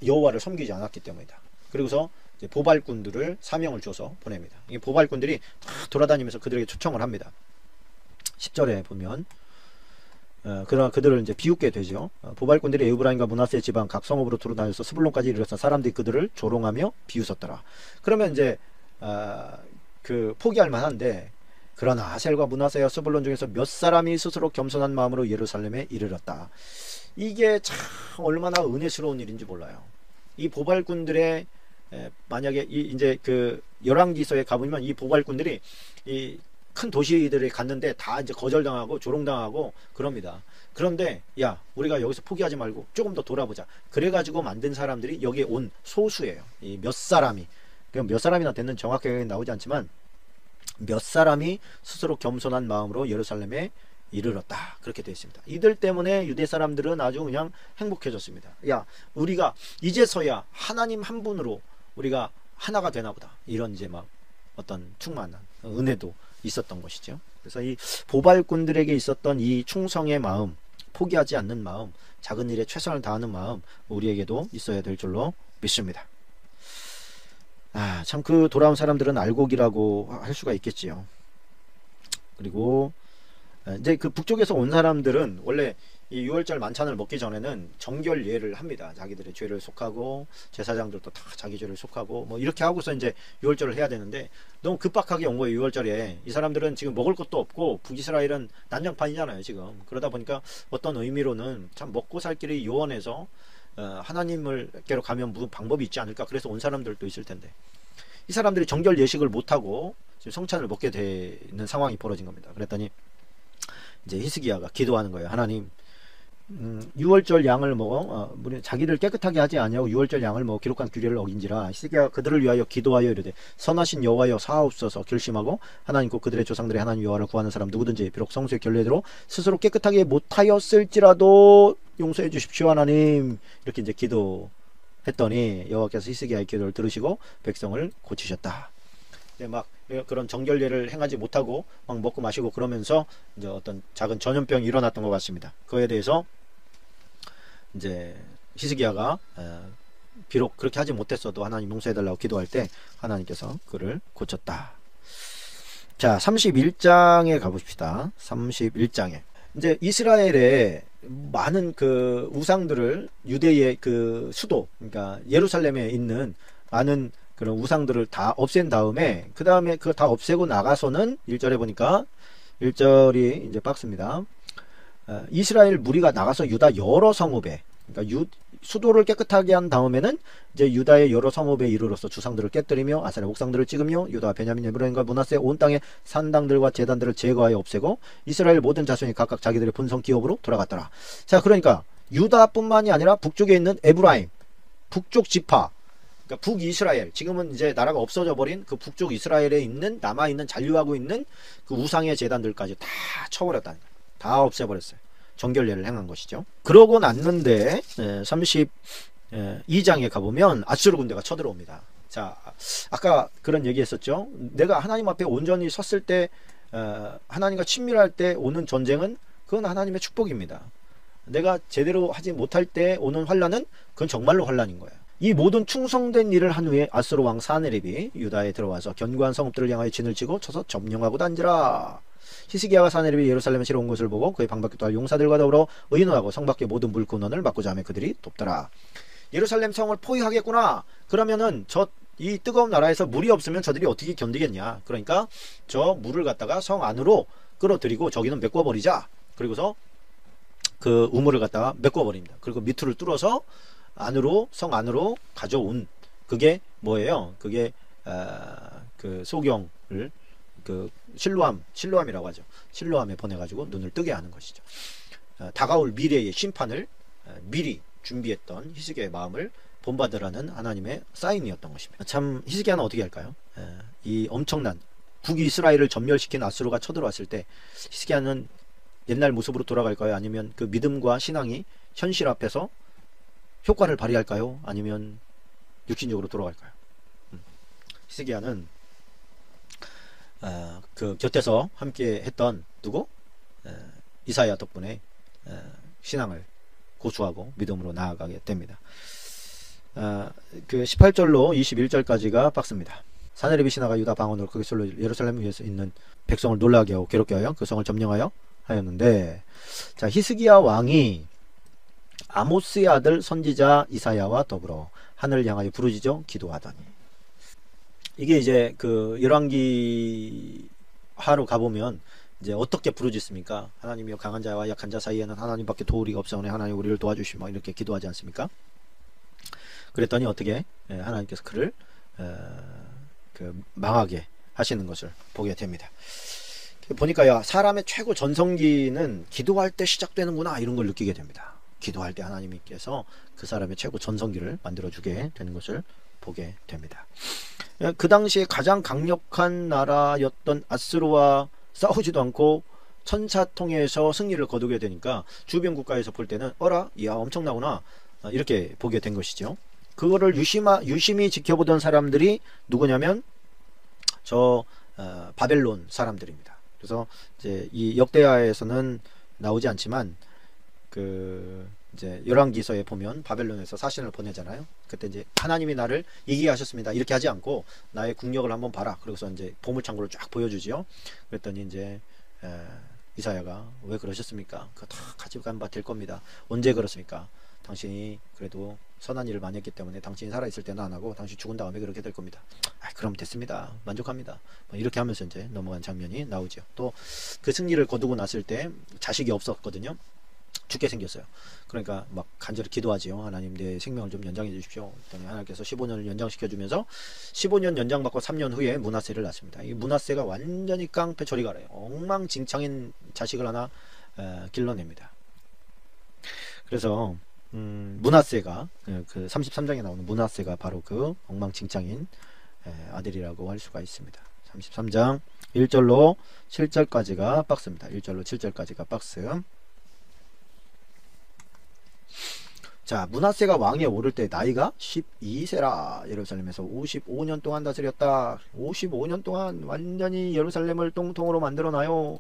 [SPEAKER 1] 여호와를 섬기지 않았기 때문이다. 그리고서 이제 보발꾼들을 사명을 줘서 보냅니다. 이 보발꾼들이 다 돌아다니면서 그들에게 초청을 합니다. 10절에 보면 그러나 그들을 이제 비웃게 되죠. 보발꾼들이 에브라임과 므낫세 지방 각 성읍으로 돌아다녀서 스불론까지 이르렀어 사람들이 그들을 조롱하며 비웃었더라. 그러면 이제 그 포기할 만한데 그러나 아셀과 므낫세와 스불론 중에서 몇 사람이 스스로 겸손한 마음으로 예루살렘에 이르렀다. 이게 참 얼마나 은혜스러운 일인지 몰라요. 이 보발꾼들의 만약에 이제 그 열왕기서에 가보면 이 보발꾼들이 이 큰 도시들에 갔는데 다 이제 거절당하고 조롱당하고 그럽니다. 그런데 야, 우리가 여기서 포기하지 말고 조금 더 돌아보자. 그래가지고 만든 사람들이 여기에 온 소수예요. 이 몇 사람이. 몇 사람이나 됐는 정확하게 나오지 않지만 몇 사람이 스스로 겸손한 마음으로 예루살렘에 이르렀다. 그렇게 되어 있습니다. 이들 때문에 유대 사람들은 아주 그냥 행복해졌습니다. 야, 우리가 이제서야 하나님 한 분으로 우리가 하나가 되나 보다. 이런 이제 막 어떤 충만한 은혜도 있었던 것이죠. 그래서 이 보발꾼들에게 있었던 이 충성의 마음, 포기하지 않는 마음, 작은 일에 최선을 다하는 마음, 우리에게도 있어야 될 줄로 믿습니다. 참 그 돌아온 사람들은 알곡이라고 할 수가 있겠지요. 그리고 이제 그 북쪽에서 온 사람들은 원래 이 6월절 만찬을 먹기 전에는 정결 예를 합니다. 자기들의 죄를 속하고 제사장들도 다 자기 죄를 속하고 뭐 이렇게 하고서 이제 6월절을 해야 되는데 너무 급박하게 온 거예요. 6월절에 이 사람들은 지금 먹을 것도 없고 북이스라엘은 난장판이잖아요. 지금 그러다 보니까 어떤 의미로는 참 먹고 살 길이 요원해서 하나님을께로 가면 무슨 방법이 있지 않을까. 그래서 온 사람들도 있을 텐데 이 사람들이 정결 예식을 못하고 지금 성찬을 먹게 되는 상황이 벌어진 겁니다. 그랬더니 이제 히스기야가 기도하는 거예요. 하나님, 6월절 양을 먹어 자기를 깨끗하게 하지 아니하고 6월절 양을 먹어 기록한 규례를 어긴지라. 히스기야가 그들을 위하여 기도하여 이르되 선하신 여호와여 사하옵소서. 결심하고 하나님 곧 그들의 조상들의 하나님 여호와를 구하는 사람 누구든지 비록 성수의 결례대로 스스로 깨끗하게 못하였을지라도 용서해 주십시오 하나님. 이렇게 이제 기도했더니 여호와께서 히스기야의 기도를 들으시고 백성을 고치셨다. 막 그런 정결례를 행하지 못하고 막 먹고 마시고 그러면서 이제 어떤 작은 전염병이 일어났던 것 같습니다. 그에 대해서 이제 히스기야가 비록 그렇게 하지 못했어도 하나님 용서해달라고 기도할 때 하나님께서 그를 고쳤다. 자, 31장에 가봅시다. 31장에 이제 이스라엘의 많은 그 우상들을 유대의 그 수도, 그러니까 예루살렘에 있는 많은 그런 우상들을 다 없앤 다음에 그 다음에 그거 다 없애고 나가서는 1절에 보니까 1절이 이제 박스입니다. 이스라엘 무리가 나가서 유다 여러 성읍에, 그러니까 수도를 깨끗하게 한 다음에는 이제 유다의 여러 성읍에 이르러서 주상들을 깨뜨리며 아사의 옥상들을 찍으며 유다 베냐민 에브라임과 므낫세 온 땅의 산당들과 제단들을 제거하여 없애고 이스라엘 모든 자손이 각각 자기들의 본성 기업으로 돌아갔더라. 자, 그러니까 유다뿐만이 아니라 북쪽에 있는 에브라임, 북쪽 지파, 그러니까 북이스라엘, 지금은 이제 나라가 없어져 버린 그 북쪽 이스라엘에 있는 남아있는 잔류하고 있는 그 우상의 제단들까지 다 쳐버렸다는 거예요. 다 없애버렸어요. 정결례를 행한 것이죠. 그러고 났는데 32장에 가보면 아수르 군대가 쳐들어옵니다. 자, 아까 그런 얘기 했었죠. 내가 하나님 앞에 온전히 섰을 때 하나님과 친밀할 때 오는 전쟁은 그건 하나님의 축복입니다. 내가 제대로 하지 못할 때 오는 환란은 그건 정말로 환란인 거예요. 이 모든 충성된 일을 한 후에 아수르 왕 사네립이 유다에 들어와서 견고한 성읍들을 향하여 진을 치고 쳐서 점령하고 단지라. 히스기야와 사네립이 예루살렘에 치러 온 것을 보고 그의 방밖에 또한 용사들과 더불어 의논하고 성 밖의 모든 물군원을 막고자 하며 그들이 돕더라. 예루살렘 성을 포위하겠구나. 그러면은 이 뜨거운 나라에서 물이 없으면 저들이 어떻게 견디겠냐. 그러니까 저 물을 갖다가 성 안으로 끌어들이고 저기는 메꿔버리자. 그리고서 그 우물을 갖다가 메꿔버립니다. 그리고 밑을 뚫어서 성 안으로 가져온, 그게 뭐예요? 그게 그 소경을 그 실로암이라고 하죠. 실로암에 보내가지고 눈을 뜨게 하는 것이죠. 다가올 미래의 심판을 미리 준비했던 히스기야의 마음을 본받으라는 하나님의 사인이었던 것입니다. 참 히스기야는 어떻게 할까요? 이 엄청난 북이스라엘을 전멸시킨 아수르가 쳐들어왔을 때 히스기야는 옛날 모습으로 돌아갈까요? 아니면 그 믿음과 신앙이 현실 앞에서 효과를 발휘할까요? 아니면 육신적으로 돌아갈까요? 히스기야는 그 곁에서 함께 했던 누구? 이사야 덕분에 신앙을 고수하고 믿음으로 나아가게 됩니다. 그 18절로 21절까지가 박스입니다. 사네립이 지나가 유다 방언으로 크게 솔로 예루살렘 위에서 있는 백성을 놀라게 하고 괴롭게 하여 그 성을 점령하여 하였는데, 자, 히스기야 왕이 아모스의 아들 선지자 이사야와 더불어 하늘을 향하여 부르짖어 기도하더니, 이게 이제 그 열왕기 하로 가보면 이제 어떻게 부르짖습니까? 하나님이여 강한 자와 약한 자 사이에는 하나님밖에 도우리가 없사오니 하나님 우리를 도와주시며 이렇게 기도하지 않습니까? 그랬더니 어떻게 하나님께서 그를 그 망하게 하시는 것을 보게 됩니다. 보니까 야, 사람의 최고 전성기는 기도할 때 시작되는구나, 이런 걸 느끼게 됩니다. 기도할 때 하나님께서 그 사람의 최고 전성기를 만들어주게 되는 것을 보게 됩니다. 그 당시에 가장 강력한 나라였던 아스루와 싸우지도 않고 천사통에서 승리를 거두게 되니까 주변 국가에서 볼 때는 어라? 이야 엄청나구나 이렇게 보게 된 것이죠. 그거를 유심히 지켜보던 사람들이 누구냐면 바벨론 사람들입니다. 그래서 이제 이 역대하에서는 나오지 않지만 이제 열왕기서에 보면 바벨론에서 사신을 보내잖아요. 그때 이제 하나님이 나를 이기게 하셨습니다. 이렇게 하지 않고 나의 국력을 한번 봐라. 그래서 이제 보물창고를 쫙 보여주지요. 그랬더니 이제 이사야가 왜 그러셨습니까? 그거 다 가지고 간 바 될 겁니다. 언제 그렇습니까? 당신이 그래도 선한 일을 많이 했기 때문에 당신이 살아있을 때는 안 하고 당신 죽은 다음에 그렇게 될 겁니다. 그럼 됐습니다. 만족합니다. 이렇게 하면서 이제 넘어간 장면이 나오죠. 또 그 승리를 거두고 났을 때 자식이 없었거든요. 죽게 생겼어요. 그러니까 막 간절히 기도하지요. 하나님 내 생명을 좀 연장해 주십시오. 그랬더니 하나님께서 15년을 연장시켜 주면서 15년 연장받고 3년 후에 므낫세를 낳습니다. 이 므낫세가 완전히 깡패 저리 가래요. 엉망진창인 자식을 하나 길러냅니다. 그래서 므낫세가 그 33장에 나오는 므낫세가 바로 그 엉망진창인 아들이라고 할 수가 있습니다. 33장 1절로 7절까지가 박스입니다. 1절로 7절까지가 박스. 자, 므낫세가 왕위에 오를 때 나이가 12세라. 예루살렘에서 55년 동안 다스렸다. 55년 동안 완전히 예루살렘을 똥통으로 만들어놔요.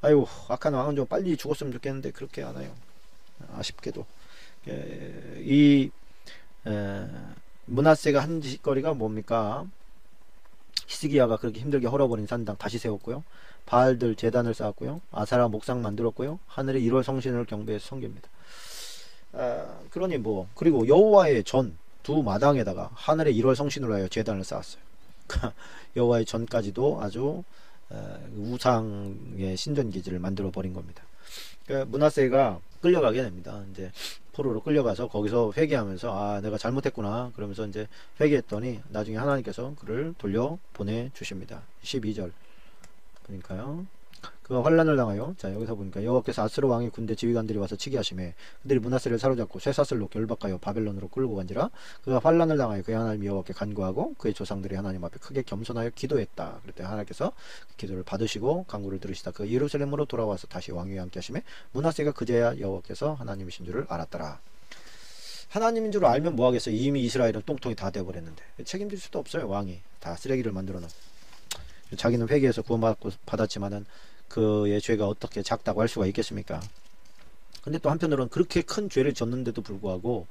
[SPEAKER 1] 아유, 악한 왕은 좀 빨리 죽었으면 좋겠는데 그렇게 하나요? 아쉽게도 이 므낫세가 한 짓거리가 뭡니까? 히스기야가 그렇게 힘들게 헐어버린 산당 다시 세웠고요. 바알들 제단을 쌓았고요. 아사라 목상 만들었고요. 하늘의 1월 성신을 경배해서 섬깁니다. 그러니 그리고 여호와의 전 두 마당에다가 하늘의 1월 성신으로 하여 제단을 쌓았어요. 여호와의 전까지도 아주 우상의 신전기지를 만들어 버린 겁니다. 므낫세가 끌려가게 됩니다. 이제 포로로 끌려가서 거기서 회개하면서 내가 잘못했구나 그러면서 이제 회개했더니 나중에 하나님께서 그를 돌려 보내 주십니다. 12절 보니까요. 그가 환란을 당하여, 자 여기서 보니까 여호와께서 아스루 왕의 군대 지휘관들이 와서 치게 하심에 그들이 므낫세를 사로잡고 쇠사슬 놓게 열박하여 바벨론으로 끌고 간지라. 그가 환란을 당하여 그의 하나님 여호와께 간구하고 그의 조상들이 하나님 앞에 크게 겸손하여 기도했다. 그랬더니 하나님께서 그 기도를 받으시고 간구를 들으시다 그 예루살렘으로 돌아와서 다시 왕위에 앉게 하심에 므낫세가 그제야 여호와께서 하나님이신 줄을 알았더라. 하나님인 줄 알면 뭐하겠어요. 이미 이스라엘은 똥통이 다 돼버렸는데 책임질 수도 없어요. 왕이 다 쓰레기를 만들어 놓고 자기는 회개해서 구원받았지만은 그의 죄가 어떻게 작다고 할 수가 있겠습니까? 근데 또 한편으로는 그렇게 큰 죄를 졌는데도 불구하고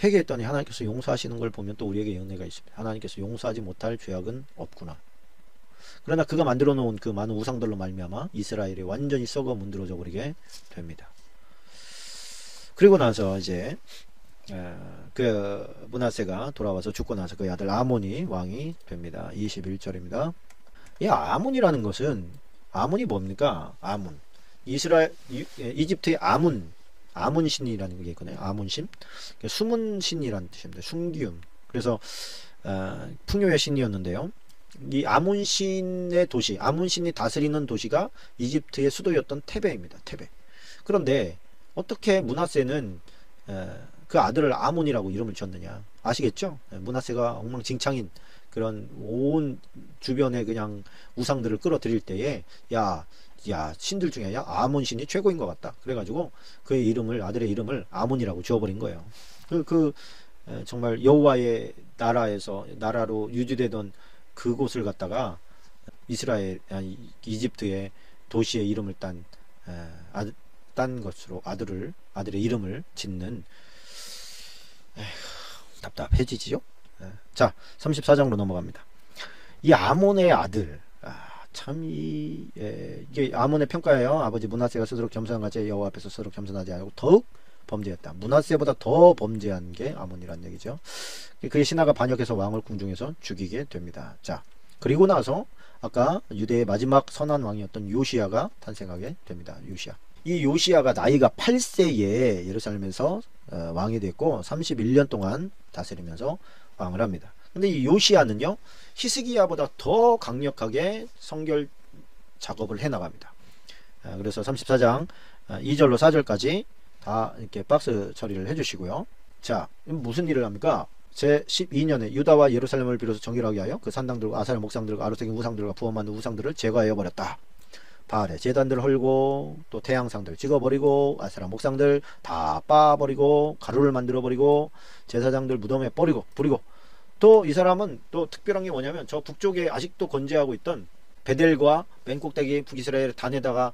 [SPEAKER 1] 회개했더니 하나님께서 용서하시는 걸 보면 또 우리에게 은혜가 있습니다. 하나님께서 용서하지 못할 죄악은 없구나. 그러나 그가 만들어 놓은 그 많은 우상들로 말미암아 이스라엘이 완전히 썩어 문드러져 버리게 됩니다. 그리고 나서 이제 그 므낫세가 돌아와서 죽고 나서 그의 아들 아몬이 왕이 됩니다. 21절입니다. 이 아몬이라는 것은 아몬이 뭡니까? 아몬. 이집트의 아몬 신이라는 게 있거든요. 아몬신. 숨은 신이라는 뜻입니다. 숨기움. 그래서 풍요의 신이었는데요. 이 아몬 신의 도시, 아몬 신이 다스리는 도시가 이집트의 수도였던 테베입니다. 테베. 그런데 어떻게 므낫세는 그 아들을 아몬이라고 이름을 지었느냐? 아시겠죠? 므낫세가 엉망진창인 그런 온 주변에 그냥 우상들을 끌어들일 때에 야 신들 중에 아몬 신이 최고인 것 같다. 그래가지고 그의 이름을 아들의 이름을 아몬이라고 지어버린 거예요. 정말 여호와의 나라로 유지되던 그곳을 갖다가 이집트의 도시의 이름을 딴 것으로 아들의 이름을 짓는 답답해지지요. 자 34장으로 넘어갑니다. 이 아몬의 아들 이게 아몬의 평가예요. 아버지 므낫세가 스스로 겸손한 같이 여호와 앞에서 스스로 겸손하지 않고 더욱 범죄했다. 므낫세보다 더 범죄한 게 아몬이라는 얘기죠. 그의 신하가 반역해서 왕을 궁중에서 죽이게 됩니다. 자 그리고 나서 아까 유대의 마지막 선한 왕이었던 요시야가 탄생하게 됩니다. 이 요시야가 나이가 8세에 예루살렘에서 왕이 됐고 31년 동안 다스리면서 왕을 합니다. 근데 이 요시야는요 히스기야보다 더 강력하게 성결 작업을 해 나갑니다. 그래서 34장 2절로 4절까지 다 이렇게 박스 처리를 해 주시고요. 자 무슨 일을 합니까? 제 12년에 유다와 예루살렘을 비로소 정결하게 하여 그 산당들과 아사의 목상들과 아르색인 우상들과 부어 만든 우상들을 제거하여 버렸다. 바알의 제단들을 헐고 또 태양상들 찍어버리고 아세라 목상들 다 빠버리고 가루를 만들어버리고 제사장들 무덤에 버리고 부리고, 또 이 사람은 또 특별한 게 뭐냐면 저 북쪽에 아직도 건재하고 있던 베델과 맨 꼭대기 북이스라엘 단에다가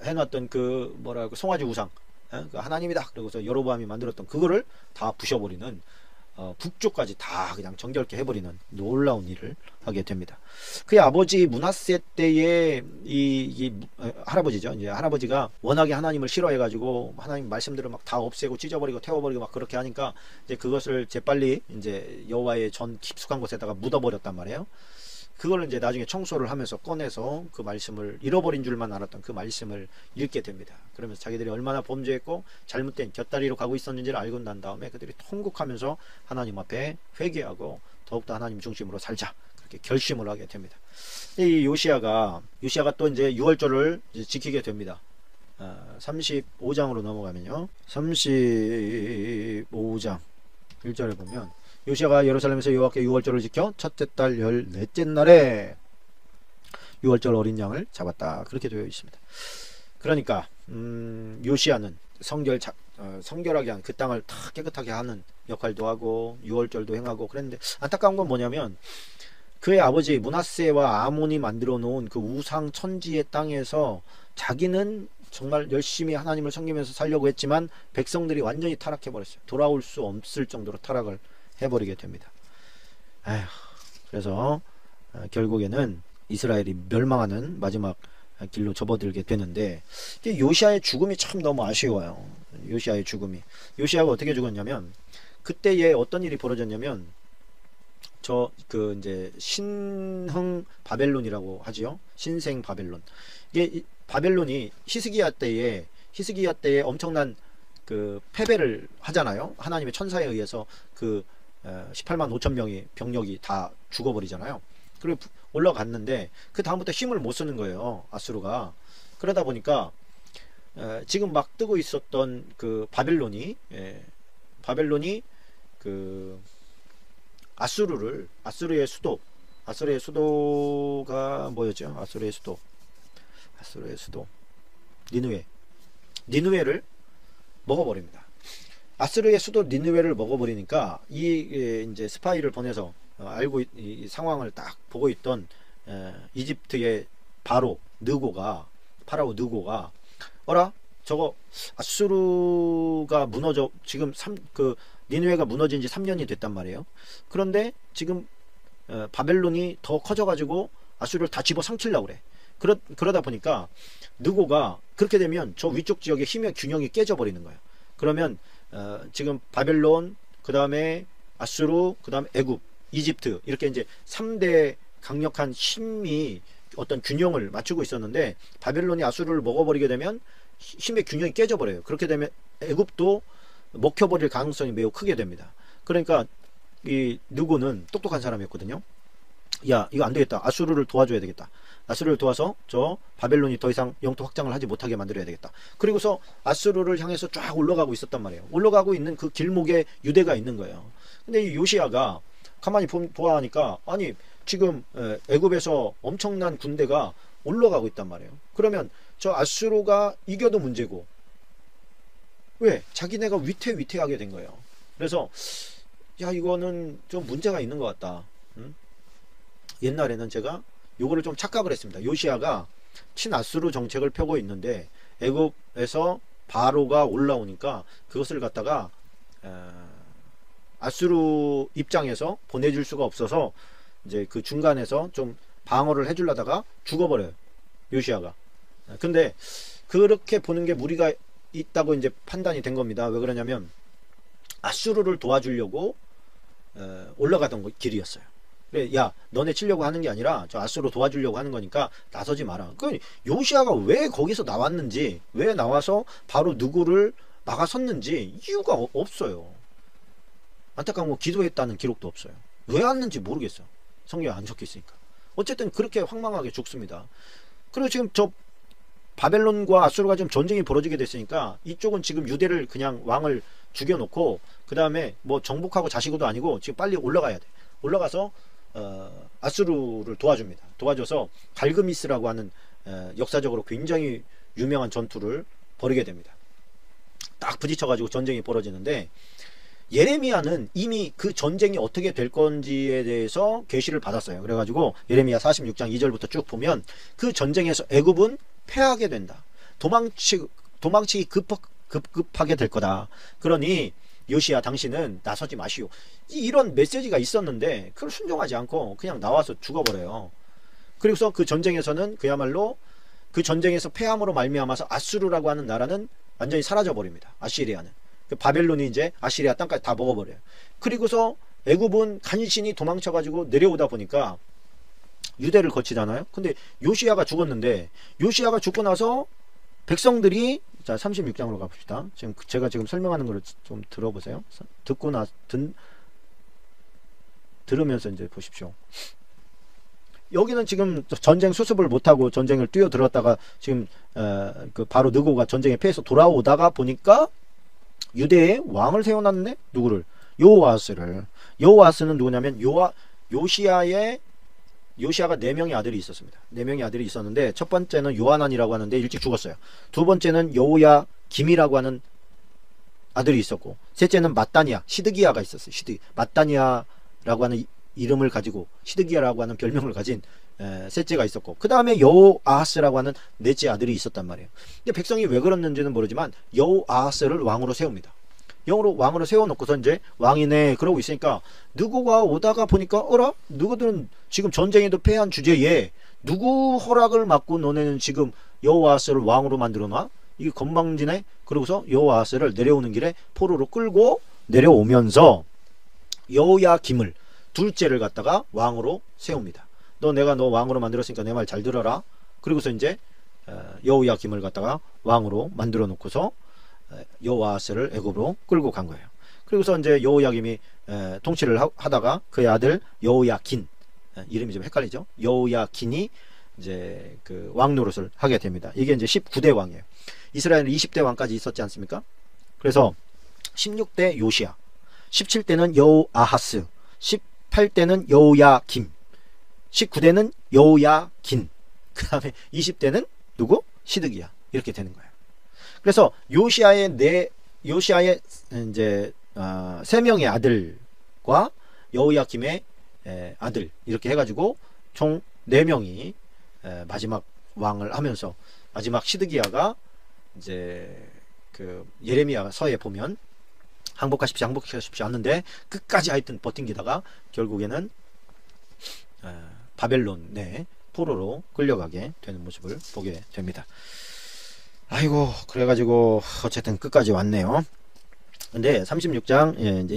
[SPEAKER 1] 해놨던 그 뭐랄까 송아지 우상, 그 하나님이다 그러고서 여로보암이 만들었던 그거를 다 부셔버리는, 북쪽까지 다 그냥 정결케 해버리는 놀라운 일을 하게 됩니다. 그의 아버지 므낫세 때의 할아버지죠. 이제 할아버지가 워낙에 하나님을 싫어해가지고 하나님 말씀들을 막 다 없애고 찢어버리고 태워버리고 막 그렇게 하니까 이제 그것을 재빨리 이제 여호와의 전 깊숙한 곳에다가 묻어버렸단 말이에요. 그걸 이제 나중에 청소를 하면서 꺼내서 그 말씀을, 잃어버린 줄만 알았던 그 말씀을 읽게 됩니다. 그러면서 자기들이 얼마나 범죄했고 잘못된 곁다리로 가고 있었는지를 알고 난 다음에 그들이 통곡하면서 하나님 앞에 회개하고 더욱더 하나님 중심으로 살자, 그렇게 결심을 하게 됩니다. 이 요시야가 또 이제 6월절을 지키게 됩니다. 35장으로 넘어가면요, 35장 1절에 보면 요시야가 예루살렘에서 여호와께 6월절을 지켜 첫째 달 14째 날에 6월절 어린 양을 잡았다, 그렇게 되어 있습니다. 그러니까 요시야는 성결하게 한 그 땅을 다 깨끗하게 하는 역할도 하고 6월절도 행하고 그랬는데, 안타까운 건 뭐냐면 그의 아버지 므낫세와 아몬이 만들어 놓은 그 우상 천지의 땅에서 자기는 정말 열심히 하나님을 섬기면서 살려고 했지만 백성들이 완전히 타락해 버렸어요. 돌아올 수 없을 정도로 타락을 해버리게 됩니다. 그래서 결국에는 이스라엘이 멸망하는 마지막 길로 접어들게 되는데, 요시야의 죽음이 참 너무 아쉬워요. 요시야의 죽음이. 요시야가 어떻게 죽었냐면, 그때에 어떤 일이 벌어졌냐면, 이제 신흥 바벨론이라고 하지요. 신생 바벨론. 이게 바벨론이 히스기야 때에 엄청난 그 패배를 하잖아요. 하나님의 천사에 의해서 그 18만 5천 명의 병력이 다 죽어버리잖아요. 그리고 올라갔는데 그 다음부터 힘을 못 쓰는 거예요, 아수르가. 그러다 보니까 지금 막 뜨고 있었던 그 바벨론이 그 아수르의 수도가 뭐였죠? 아수르의 수도 니느웨를 먹어버립니다. 아수르의 수도 니느웨를 먹어버리니까 이제 스파이를 보내서 알고 이 상황을 딱 보고 있던 이집트의 파라오 느고가 어라, 저거 아수르가 지금 니느웨가 무너진 지 3년이 됐단 말이에요. 그런데 지금 바벨론이 더 커져가지고 아수르를 다 집어삼키려고 그래. 그러다 보니까 느고가, 그렇게 되면 저 위쪽 지역의 힘의 균형이 깨져버리는 거예요. 그러면 지금 바벨론, 그 다음에 아수르, 그 다음에 애굽, 이집트, 이렇게 이제 3대 강력한 힘이 어떤 균형을 맞추고 있었는데, 바벨론이 아수르를 먹어버리게 되면 힘의 균형이 깨져버려요. 그렇게 되면 애굽도 먹혀버릴 가능성이 매우 크게 됩니다. 그러니까 이 느고는 똑똑한 사람이었거든요. 야, 이거 안 되겠다. 아수르를 도와줘야 되겠다. 아수르를 도와서 저 바벨론이 더 이상 영토 확장을 하지 못하게 만들어야 되겠다. 그리고서 아수르를 향해서 쫙 올라가고 있었단 말이에요. 올라가고 있는 그 길목에 유대가 있는 거예요. 근데 이 요시야가 가만히 보아하니까, 아니 지금 애굽에서 엄청난 군대가 올라가고 있단 말이에요. 그러면 저 아수르가 이겨도 문제고, 왜? 자기네가 위태위태하게 된 거예요. 그래서 야, 이거는 좀 문제가 있는 것 같다. 옛날에는 제가 요거를 좀 착각을 했습니다. 요시야가 친아수르 정책을 펴고 있는데 애굽에서 바로가 올라오니까 그것을 갖다가 아수르 입장에서 보내줄 수가 없어서 이제 그 중간에서 좀 방어를 해주려다가 죽어버려요, 요시야가. 근데 그렇게 보는 게 무리가 있다고 이제 판단이 된 겁니다. 왜 그러냐면 아수르를 도와주려고 올라가던 길이었어요. 그래, 야, 너네 치려고 하는 게 아니라 저 아수르 도와주려고 하는 거니까 나서지 마라. 그 요시야가 왜 거기서 나왔는지, 왜 나와서 바로 누구를 막아섰는지 이유가 없어요. 안타까운 거, 기도했다는 기록도 없어요. 왜 왔는지 모르겠어. 성경에 안 적혀 있으니까. 어쨌든 그렇게 황망하게 죽습니다. 그리고 지금 저 바벨론과 아수르가 좀 전쟁이 벌어지게 됐으니까 이쪽은 지금 유대를 그냥 왕을 죽여놓고 그 다음에 뭐 정복하고 자시고도 아니고 지금 빨리 올라가야 돼. 올라가서 아수르를 도와줍니다. 도와줘서 갈그미스라고 하는 역사적으로 굉장히 유명한 전투를 벌이게 됩니다. 딱 부딪혀가지고 전쟁이 벌어지는데, 예레미야는 이미 그 전쟁이 어떻게 될 건지에 대해서 계시를 받았어요. 그래가지고 예레미야 46장 2절부터 쭉 보면 그 전쟁에서 애굽은 패하게 된다. 도망치기 급급하게 될 거다. 그러니 요시야 당신은 나서지 마시오. 이런 메시지가 있었는데 그걸 순종하지 않고 그냥 나와서 죽어버려요. 그리고서 그 전쟁에서는 그야말로 그 전쟁에서 패함으로 말미암아서 아수르라고 하는 나라는 완전히 사라져 버립니다. 아시리아는. 그 바벨론이 이제 아시리아 땅까지 다 먹어버려요. 그리고서 애굽은 간신히 도망쳐가지고 내려오다 보니까 유대를 거치잖아요. 근데 요시야가 죽었는데, 요시야가 죽고 나서 백성들이, 자 36장으로 가봅시다. 지금 제가 지금 설명하는 거를 좀 들어보세요. 들으면서 이제 보십시오. 여기는 지금 전쟁 수습을 못하고 전쟁을 뛰어들었다가 지금 그 바로 느고가 전쟁에 패해서 돌아오다가 보니까 유대에 왕을 세워놨네. 누구를? 여호아스를. 여호아스는 누구냐면 요시야가 4명의 아들이 있었습니다. 4명의 아들이 있었는데, 첫 번째는 요하난이라고 하는데 일찍 죽었어요. 두 번째는 여호야 김이라고 하는 아들이 있었고, 셋째는 마따니아, 시드기야가 있었어요. 마따니아라고 하는 이름을 가지고 시드기야라고 하는 별명을 가진 셋째가 있었고, 그 다음에 여호아하스라고 하는 넷째 아들이 있었단 말이에요. 근데 백성이 왜 그랬는지는 모르지만 여호아하스를 왕으로 세웁니다. 왕으로 세워놓고서 이제 왕이네 그러고 있으니까 누구가 오다가 보니까 어라? 누구들은 지금 전쟁에도 패한 주제에 누구 허락을 받고 너네는 지금 여호아하스를 왕으로 만들어놔? 이게 건방지네? 그러고서 여호아하스를 내려오는 길에 포로로 끌고 내려오면서 여호야김을 둘째를 갖다가 왕으로 세웁니다. 내가 너 왕으로 만들었으니까 내 말 잘 들어라. 그리고서 이제 여호야김을 갖다가 왕으로 만들어 놓고서 여호아스를 애굽으로 끌고 간 거예요. 그리고서 이제 여호야김이 통치를 하다가 그의 아들 여호야긴, 이름이 좀 헷갈리죠? 여호야긴이 이제 그 왕 노릇을 하게 됩니다. 이게 이제 19대 왕이에요. 이스라엘은 20대 왕까지 있었지 않습니까? 그래서 16대 요시야, 17대는 여호아하스, 18대는 여호야김, 19대는 여호야긴, 그 다음에 20대는 누구? 시드기야. 이렇게 되는 거예요. 그래서 요시야의 이제 3명의 아들과 여호야김의 아들, 이렇게 해가지고 총 4명이 마지막 왕을 하면서, 마지막 시드기야가 이제 그 예레미야 서에 보면 항복하십시오 하는데 끝까지 하여튼 버틴기다가 결국에는 바벨론의 포로로 끌려가게 되는 모습을 보게 됩니다. 아이고, 그래가지고 어쨌든 끝까지 왔네요. 근데 36장 이제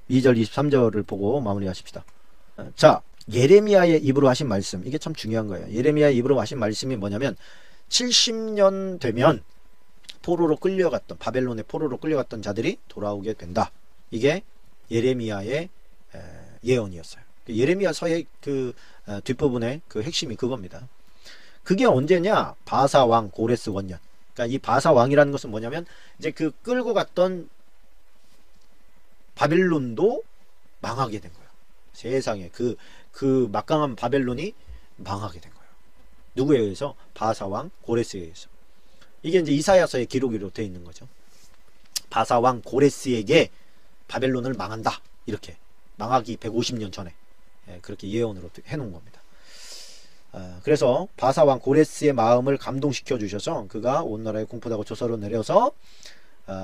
[SPEAKER 1] 22절 23절을 보고 마무리하십시다. 자, 예레미야의 입으로 하신 말씀, 이게 참 중요한 거예요. 예레미야의 입으로 하신 말씀이 뭐냐면 70년 되면 포로로 끌려갔던, 바벨론의 포로로 끌려갔던 자들이 돌아오게 된다. 이게 예레미야의 예언이었어요. 예레미야서의 그 뒷부분의 그 핵심이 그겁니다. 그게 언제냐? 바사왕 고레스 원년. 그러니까 이 바사왕이라는 것은 뭐냐면 이제 그 끌고 갔던 바벨론도 망하게 된 거예요. 세상에 그 막강한 바벨론이 망하게 된 거예요. 누구에 의해서? 바사왕 고레스에 의해서. 이게 이제 이사야서의 기록으로 되어 있는 거죠. 바사왕 고레스에게 바벨론을 망한다. 이렇게 망하기 150년 전에 그렇게 예언으로 해놓은 겁니다. 그래서 바사왕 고레스의 마음을 감동시켜 주셔서 그가 온 나라에 공포하고 조서로 내려서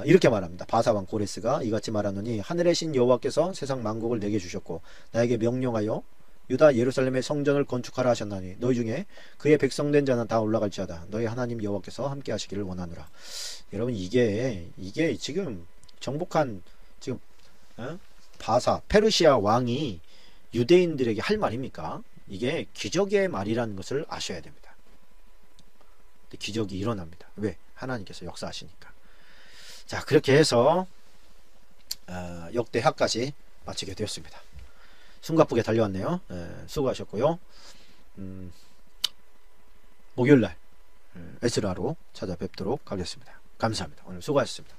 [SPEAKER 1] 이렇게 말합니다. 바사왕 고레스가 이같이 말하노니 하늘의 신 여호와께서 세상 만국을 내게 주셨고 나에게 명령하여 유다 예루살렘의 성전을 건축하라 하셨나니 너희 중에 그의 백성된 자는 다 올라갈지어다. 너희 하나님 여호와께서 함께 하시기를 원하노라. 여러분, 이게 지금 정복한 지금 페르시아 왕이 유대인들에게 할 말입니까? 이게 기적의 말이라는 것을 아셔야 됩니다. 기적이 일어납니다. 왜? 하나님께서 역사하시니까. 자, 그렇게 해서 역대하까지 마치게 되었습니다. 숨가쁘게 달려왔네요. 수고하셨고요. 목요일날 에스라로 찾아뵙도록 하겠습니다. 감사합니다. 오늘 수고하셨습니다.